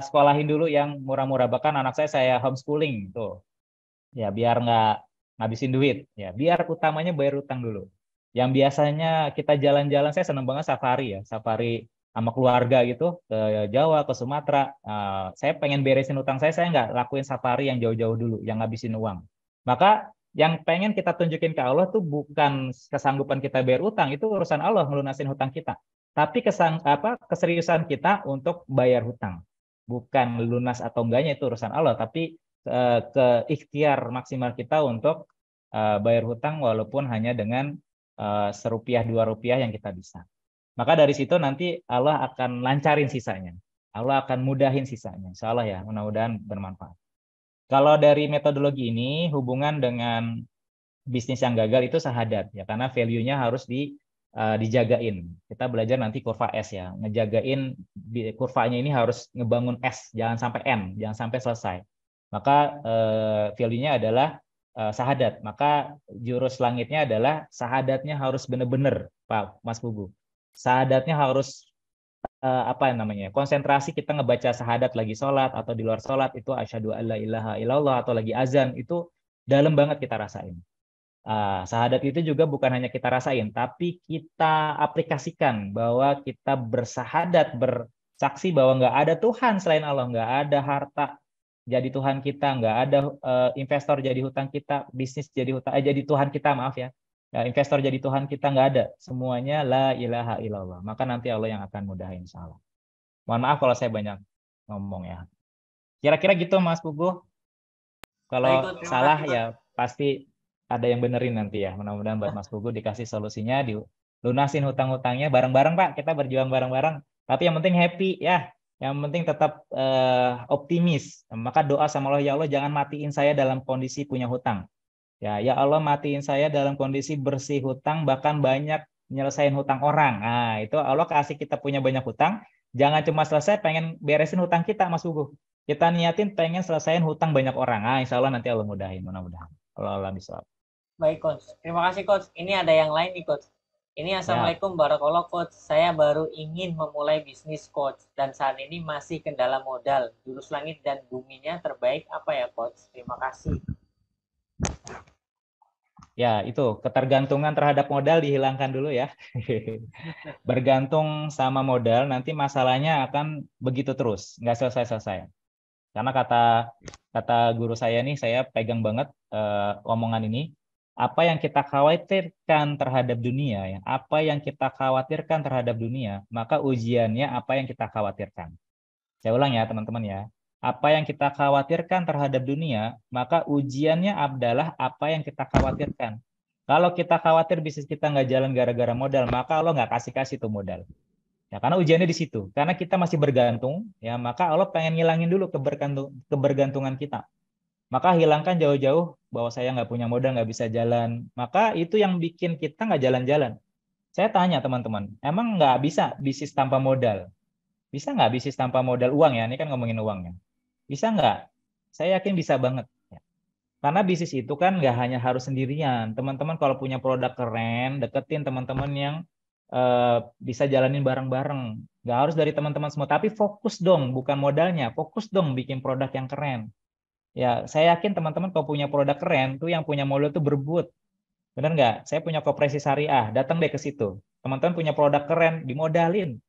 sekolahin dulu yang murah-murah. Bahkan anak saya homeschooling tuh, ya biar nggak ngabisin duit, ya biar utamanya bayar utang dulu. Yang biasanya kita jalan-jalan, saya seneng banget safari ya, safari sama keluarga gitu ke Jawa, ke Sumatera. Saya pengen beresin utang saya nggak lakuin safari yang jauh-jauh dulu, yang ngabisin uang. Maka yang pengen kita tunjukin ke Allah tuh bukan kesanggupan kita bayar utang, itu urusan Allah ngelunasin hutang kita. Tapi keseriusan kita untuk bayar hutang. Bukan lunas atau enggaknya itu urusan Allah, tapi ke ikhtiar maksimal kita untuk bayar hutang walaupun hanya dengan Rp1, Rp2 yang kita bisa. Maka dari situ nanti Allah akan lancarin sisanya. Allah akan mudahin sisanya. Insya Allah ya, mudah-mudahan bermanfaat. Kalau dari metodologi ini hubungan dengan bisnis yang gagal itu sahadat ya, karena value-nya harus dijagain. Kita belajar nanti kurva S ya, ngejagain kurvanya ini harus ngebangun S, jangan sampai N, jangan sampai selesai. Maka value-nya adalah sahadat. Maka jurus langitnya adalah sahadatnya harus benar-benar, Pak Mas Pugu. Sahadatnya harus apa namanya? Konsentrasi kita ngebaca sahadat lagi sholat atau di luar sholat itu asyhadu alla ilaha illallah atau lagi azan itu dalam banget kita rasain. Sahadat itu juga bukan hanya kita rasain, tapi kita aplikasikan bahwa kita bersahadat, bersaksi bahwa nggak ada Tuhan selain Allah, nggak ada harta jadi Tuhan kita, nggak ada investor jadi hutang kita, bisnis jadi Tuhan kita, maaf ya. Investor jadi Tuhan kita nggak ada, semuanya la ilaha illallah. Maka nanti Allah yang akan mudahin insya Allah. Mohon maaf kalau saya banyak ngomong ya. Kira-kira gitu Mas Pugu. Baik, Kalau Coach. Terima salah kasih, Coach. ya pasti ada yang benerin nanti ya. Mudah-mudahan buat Mas Pugu dikasih solusinya, dilunasin hutang-hutangnya bareng-bareng Pak. Kita berjuang bareng-bareng. Tapi yang penting happy ya. Yang penting tetap optimis. Maka doa sama Allah, ya Allah jangan matiin saya dalam kondisi punya hutang. Ya Allah matiin saya dalam kondisi bersih hutang, bahkan banyak nyelesain hutang orang. Nah, itu Allah kasih kita punya banyak hutang. Jangan cuma selesai pengen beresin hutang kita, Mas Pugu. Kita niatin pengen selesaiin hutang banyak orang. Insya Allah nanti Allah mudahin, mudah-mudahan. Kalau Allah bisa. Baik, Coach. Terima kasih, Coach. Ini ada yang lain nih, Coach. Ini Ya, Assalamualaikum warahmatullahi wabarakatuh, Coach. Saya baru ingin memulai bisnis, Coach. Dan saat ini masih kendala modal. Jurus langit dan buminya terbaik apa ya, Coach? Terima kasih. ya itu ketergantungan terhadap modal dihilangkan dulu ya. Bergantung sama modal, nanti masalahnya akan begitu terus, nggak selesai-selesai. Karena kata kata guru saya nih, saya pegang banget omongan ini. Apa yang kita khawatirkan terhadap dunia, ya, apa yang kita khawatirkan terhadap dunia, maka ujiannya apa yang kita khawatirkan. Saya ulang ya teman-teman ya. Apa yang kita khawatirkan terhadap dunia, maka ujiannya adalah apa yang kita khawatirkan. Kalau kita khawatir bisnis kita nggak jalan gara-gara modal, maka Allah nggak kasih-kasih tuh modal. Ya, karena ujiannya di situ. Karena kita masih bergantung, ya maka Allah pengen ngilangin dulu kebergantungan kita. Maka hilangkan jauh-jauh bahwa saya nggak punya modal, nggak bisa jalan. Maka itu yang bikin kita nggak jalan-jalan. Saya tanya teman-teman, emang nggak bisa bisnis tanpa modal? Bisa nggak bisnis tanpa modal uang ya? Ini kan ngomongin uangnya. Bisa nggak? saya yakin bisa banget. Karena bisnis itu kan nggak hanya harus sendirian. Teman-teman kalau punya produk keren, deketin teman-teman yang bisa jalanin bareng-bareng. Nggak harus dari teman-teman semua, tapi fokus dong, bukan modalnya. Fokus dong bikin produk yang keren. Ya, saya yakin teman-teman kalau punya produk keren, tuh yang punya modal tuh berebut. Benar nggak? Saya punya koperasi syariah, datang deh ke situ. Teman-teman punya produk keren, dimodalin.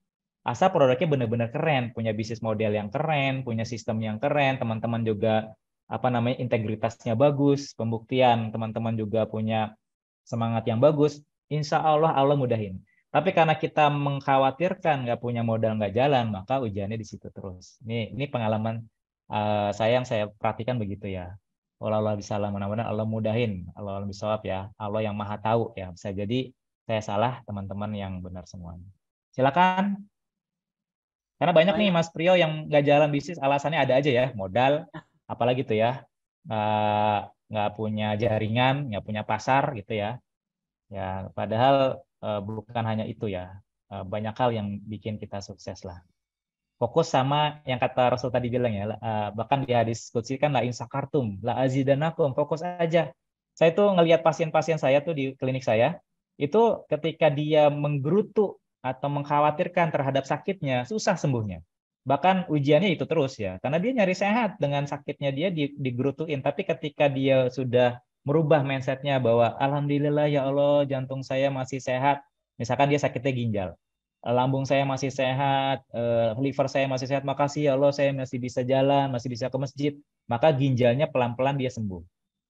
Asal produknya benar-benar keren, punya bisnis model yang keren, punya sistem yang keren, teman-teman juga apa namanya integritasnya bagus, pembuktian teman-teman juga punya semangat yang bagus, insya Allah Allah mudahin. Tapi karena kita mengkhawatirkan nggak punya modal nggak jalan, maka ujiannya di situ terus. Ini pengalaman saya yang saya perhatikan begitu ya. Allah bisa mudah-mudahan Allah mudahin, Allah bisa ya, Allah yang maha tahu ya. Bisa jadi saya salah, teman-teman yang benar semuanya. Silakan. Karena banyak nih Baik. Mas Priyo yang nggak jalan bisnis alasannya ada aja ya, modal, apalagi tuh ya, nggak punya jaringan, nggak punya pasar gitu ya. Ya, padahal bukan hanya itu ya, banyak hal yang bikin kita sukses lah. Fokus sama yang kata Rasul tadi bilang ya, bahkan di hadis qudsi kan la in sakartum, la azidanakum, fokus aja. Saya tuh ngelihat pasien-pasien saya tuh di klinik saya, itu ketika dia menggerutu atau mengkhawatirkan terhadap sakitnya, susah sembuhnya. Bahkan ujiannya itu terus ya, karena dia nyari sehat dengan sakitnya dia digerutuin. Tapi ketika dia sudah merubah mindsetnya bahwa Alhamdulillah ya Allah jantung saya masih sehat, misalkan dia sakitnya ginjal, lambung saya masih sehat, liver saya masih sehat, makasih ya Allah saya masih bisa jalan, masih bisa ke masjid, maka ginjalnya pelan-pelan dia sembuh.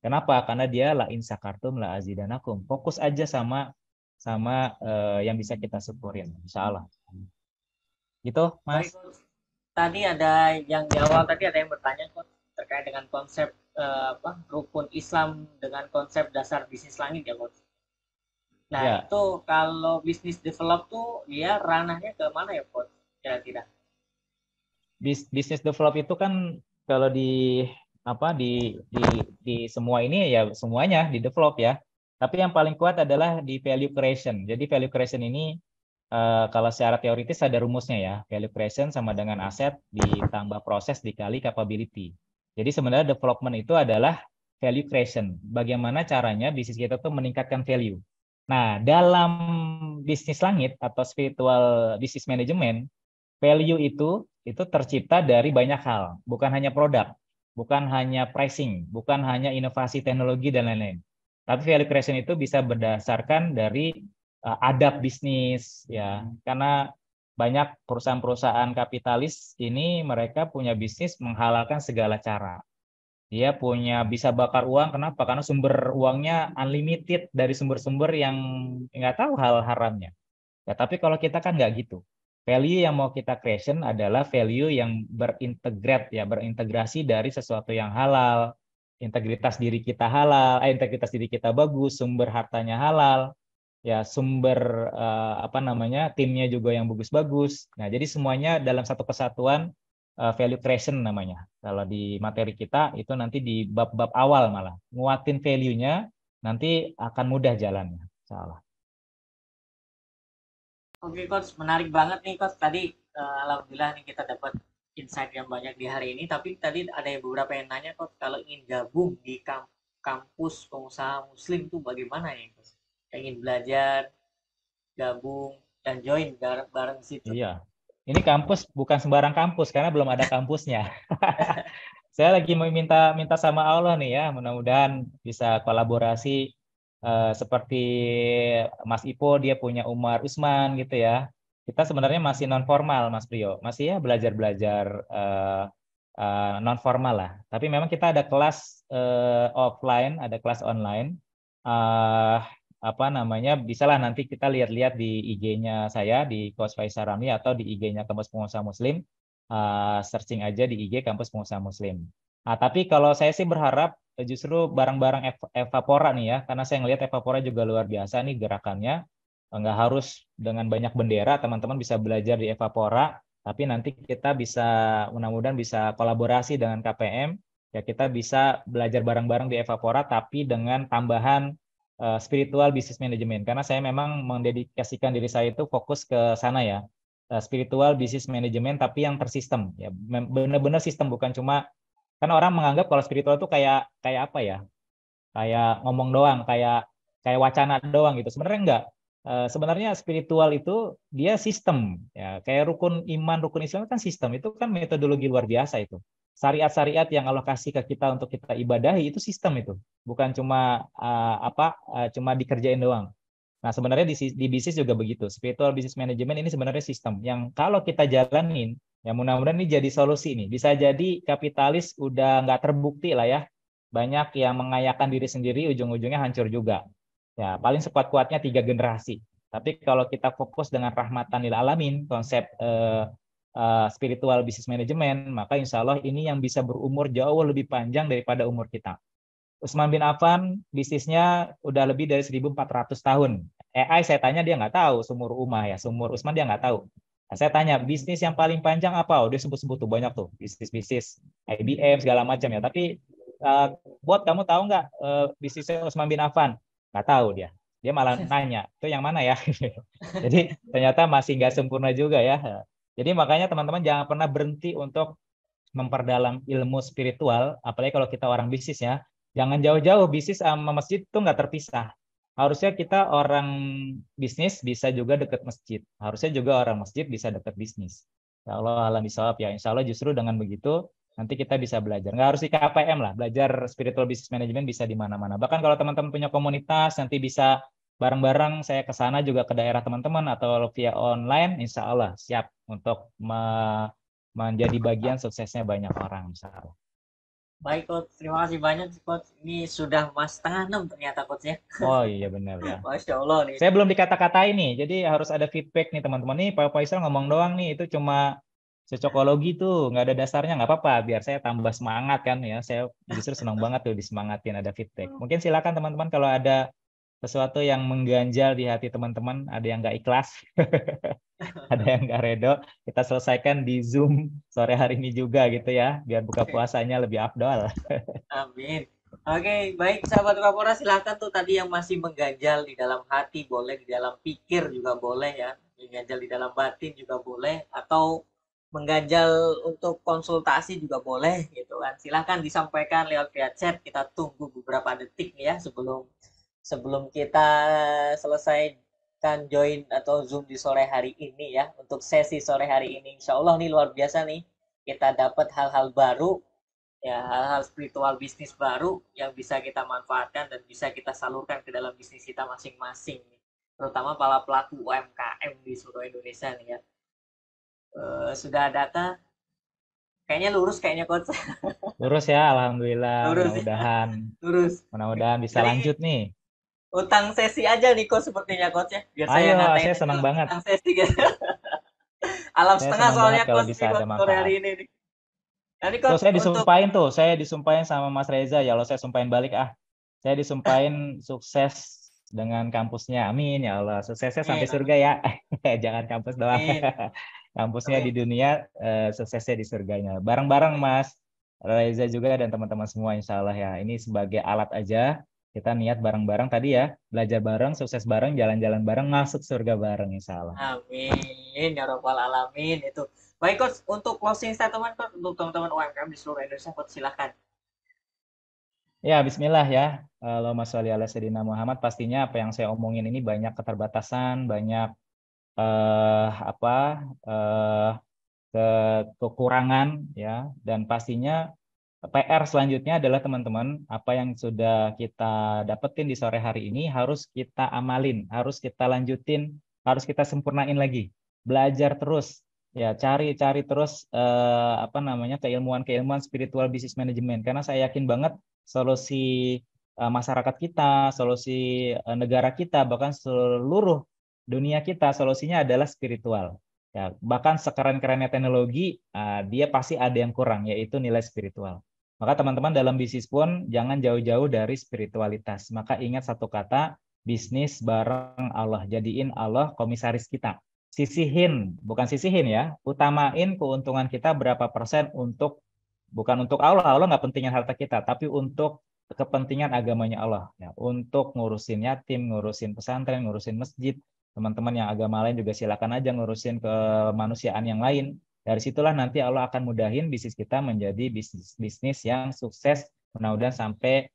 Kenapa? Karena dia la in sakartum la azidanakum. Fokus aja sama sama yang bisa kita syukurin, insya Allah. Gitu, Mas. Baik, Coach. Tadi ada yang di awal tadi ada yang bertanya Coach terkait dengan konsep apa rukun Islam dengan konsep dasar bisnis langit ya Coach. Nah, Ya, itu kalau bisnis develop tuh dia ranahnya ke mana ya Coach? Kira-kira. bisnis develop itu kan kalau di apa di semua ini ya semuanya di develop ya. Tapi yang paling kuat adalah di value creation. Jadi value creation ini kalau secara teoritis ada rumusnya ya. Value creation sama dengan aset ditambah proses dikali capability. Jadi sebenarnya development itu adalah value creation. Bagaimana caranya bisnis kita tuh meningkatkan value. Nah, dalam bisnis langit atau spiritual business management, value itu tercipta dari banyak hal, bukan hanya produk, bukan hanya pricing, bukan hanya inovasi teknologi dan lain-lain. Tapi value creation itu bisa berdasarkan dari adab bisnis ya, karena banyak perusahaan-perusahaan kapitalis ini mereka punya bisnis menghalalkan segala cara. Dia punya bisa bakar uang, kenapa? Karena sumber uangnya unlimited dari sumber-sumber yang nggak tahu hal haramnya. Ya, tapi kalau kita kan nggak gitu. Value yang mau kita creation adalah value yang berintegrat ya, berintegrasi dari sesuatu yang halal, integritas diri kita halal, integritas diri kita bagus, sumber hartanya halal, ya sumber apa namanya timnya juga yang bagus-bagus. Nah, jadi semuanya dalam satu kesatuan value creation namanya. Kalau di materi kita itu nanti di bab-bab awal malah nguatin value-nya nanti akan mudah jalannya. Salah. Oke Coach, menarik banget nih Coach. Tadi alhamdulillah nih kita dapat insight yang banyak di hari ini. Tapi tadi ada yang beberapa yang nanya Coach, kalau ingin gabung di kampus pengusaha Muslim tuh bagaimana ya Coach? Yang ingin belajar, gabung, dan join bareng situ. Iya. Ini kampus bukan sembarang kampus karena belum ada kampusnya. Saya lagi meminta minta sama Allah nih ya, mudah-mudahan bisa kolaborasi seperti Mas Ipo dia punya Umar Usman gitu ya. Kita sebenarnya masih non formal Mas Priyo, masih ya belajar-belajar non formal lah. Tapi memang kita ada kelas offline, ada kelas online. Eh, apa namanya? Bisalah nanti kita lihat-lihat di IG-nya saya di Coach Faisal Ramli atau di IG-nya Kampus Pengusaha Muslim. Searching aja di IG Kampus Pengusaha Muslim. Nah, tapi kalau saya sih berharap justru barang-barang Evapora nih ya, karena saya ngelihat Evapora juga luar biasa nih gerakannya. Nggak harus dengan banyak bendera, teman-teman bisa belajar di Evapora, tapi nanti kita bisa mudah-mudahan bisa kolaborasi dengan KPM, ya kita bisa belajar bareng-bareng di Evapora, tapi dengan tambahan spiritual business management. Karena saya memang mendedikasikan diri saya itu fokus ke sana ya, spiritual business management, tapi yang tersistem, ya benar-benar sistem, bukan cuma Kan orang menganggap kalau spiritual itu kayak kayak apa ya? Kayak ngomong doang, kayak kayak wacana doang gitu. Sebenarnya enggak. Sebenarnya spiritual itu dia sistem ya, kayak rukun iman, rukun Islam kan sistem. Itu kan metodologi luar biasa itu. Syariat-syariat yang Allah kasih ke kita untuk kita ibadahi itu sistem itu. Bukan cuma cuma dikerjain doang. Nah, sebenarnya di bisnis juga begitu. Spiritual business management ini sebenarnya sistem yang kalau kita jalanin, ya mudah-mudahan ini jadi solusi nih. Bisa jadi kapitalis udah nggak terbukti lah ya. Banyak yang mengayakan diri sendiri, ujung-ujungnya hancur juga. Ya, paling sekuat-kuatnya 3 generasi. Tapi kalau kita fokus dengan rahmatan lil alamin, konsep spiritual business management, maka insya Allah ini yang bisa berumur jauh lebih panjang daripada umur kita. Utsman bin Affan bisnisnya udah lebih dari 1.400 tahun. AI saya tanya dia nggak tahu, sumur Umar ya, sumur Utsman dia nggak tahu. Nah, saya tanya bisnis yang paling panjang apa? Oh, dia sebut-sebut tuh banyak tuh bisnis-bisnis IBM segala macam ya. Tapi buat kamu tahu nggak bisnisnya Utsman bin Affan? Nggak tahu dia. Dia malah nanya, itu yang mana ya? Jadi ternyata masih nggak sempurna juga ya. Jadi makanya teman-teman jangan pernah berhenti untuk memperdalam ilmu spiritual, apalagi kalau kita orang bisnis ya, jangan jauh-jauh bisnis sama masjid itu nggak terpisah. Harusnya kita orang bisnis bisa juga dekat masjid. Harusnya juga orang masjid bisa dekat bisnis. Ya Allah alam bisawab ya. Insya Allah justru dengan begitu nanti kita bisa belajar. Nggak harus di KPM lah. Belajar spiritual business management bisa di mana-mana. Bahkan kalau teman-teman punya komunitas nanti bisa bareng-bareng saya ke sana juga ke daerah teman-teman atau via online, insya Allah siap untuk menjadi bagian suksesnya banyak orang, misalnya. Baik coach, terima kasih banyak coach. Ini sudah mas setengah 6 ternyata coach ya. Oh iya benar ya. Masya Allah nih. Saya belum dikata-katain nih, jadi harus ada feedback nih teman-teman. Nih Pak Faisal ngomong doang nih, itu cuma cocokologi tuh, nggak ada dasarnya, nggak apa-apa. Biar saya tambah semangat kan ya. Saya justru senang banget tuh disemangatin ada feedback. Mungkin silakan teman-teman kalau ada sesuatu yang mengganjal di hati teman-teman, ada yang nggak ikhlas, ada yang nggak redo, kita selesaikan di Zoom sore hari ini juga gitu ya, biar buka puasanya lebih afdol. Amin. Oke, baik sahabat Kapora, silahkan tuh tadi yang masih mengganjal di dalam hati boleh, di dalam pikir juga boleh ya, mengganjal di dalam batin juga boleh, atau mengganjal untuk konsultasi juga boleh gitu kan. Silahkan disampaikan lewat via chat, kita tunggu beberapa detik ya sebelum sebelum kita selesaikan join atau Zoom di sore hari ini ya. Untuk sesi sore hari ini, insya Allah nih luar biasa nih, kita dapat hal-hal baru ya, hal-hal spiritual bisnis baru yang bisa kita manfaatkan dan bisa kita salurkan ke dalam bisnis kita masing-masing, terutama para pelaku UMKM di seluruh Indonesia nih ya. Sudah data kayaknya lurus kayaknya coach. Lurus ya, alhamdulillah. Lurus ya, Mudah-mudahan, lurus. mudah-mudahan bisa Jadi lanjut nih. utang sesi aja nih coach sepertinya coach ya, biar saya Ayo, ngatain saya aja senang banget. utang sesi gitu. Alam Saya setengah senang banget soalnya kalau coach bisa ini ada coach sore manfaat. hari ini nih. Nah, ini coach untuk Saya disumpahin sama Mas Reza ya, Allah saya sumpahin balik ah. Saya disumpahin sukses dengan kampusnya. Amin ya Allah. Suksesnya sampai amin surga amin ya. Jangan kampus doang. amin Kampusnya di amin. dunia, suksesnya di surganya. Bareng-bareng Baik. Mas Reza juga dan teman-teman semua insya Allah ya. Ini sebagai alat aja. Kita niat bareng-bareng tadi ya. Belajar bareng, sukses bareng, jalan-jalan bareng, masuk surga bareng insya Allah. Amin ya robbal alamin itu. Baik coach, untuk closing statement coach untuk teman-teman UMKM di seluruh Indonesia coach silahkan. Ya, Bismillah ya. Allahumma sholli ala sayyidina Muhammad. Pastinya apa yang saya omongin ini banyak keterbatasan, banyak apa eh, kekurangan ya, dan pastinya PR selanjutnya adalah teman-teman apa yang sudah kita dapetin di sore hari ini harus kita amalin, harus kita lanjutin, harus kita sempurnain lagi. Belajar terus ya, cari-cari terus apa namanya keilmuan-keilmuan spiritual business management karena saya yakin banget solusi masyarakat kita, solusi negara kita, bahkan seluruh dunia kita solusinya adalah spiritual. Ya, bahkan sekeren-kerennya teknologi, dia pasti ada yang kurang, yaitu nilai spiritual. Maka teman-teman dalam bisnis pun jangan jauh-jauh dari spiritualitas. Maka ingat satu kata, bisnis bareng Allah. Jadiin Allah komisaris kita. Sisihin, bukan sisihin ya, utamain keuntungan kita berapa persen untuk, bukan untuk Allah. Allah nggak pentingin harta kita, tapi untuk kepentingan agamanya Allah. Ya, untuk ngurusin yatim, ngurusin pesantren, ngurusin masjid, teman-teman yang agama lain juga silakan aja ngurusin kemanusiaan yang lain. Dari situlah nanti Allah akan mudahin bisnis kita menjadi bisnis yang sukses, mudah-mudahan sampai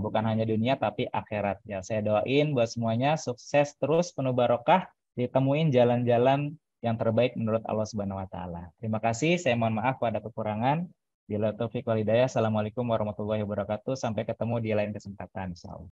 bukan hanya dunia tapi akhirat. Ya, saya doain buat semuanya sukses terus, penuh barokah, ditemuin jalan-jalan yang terbaik menurut Allah Subhanahu wa taala. Terima kasih, saya mohon maaf pada kekurangan. Bila taufik wal hidayah. Assalamualaikum warahmatullahi wabarakatuh. Sampai ketemu di lain kesempatan, insyaallah.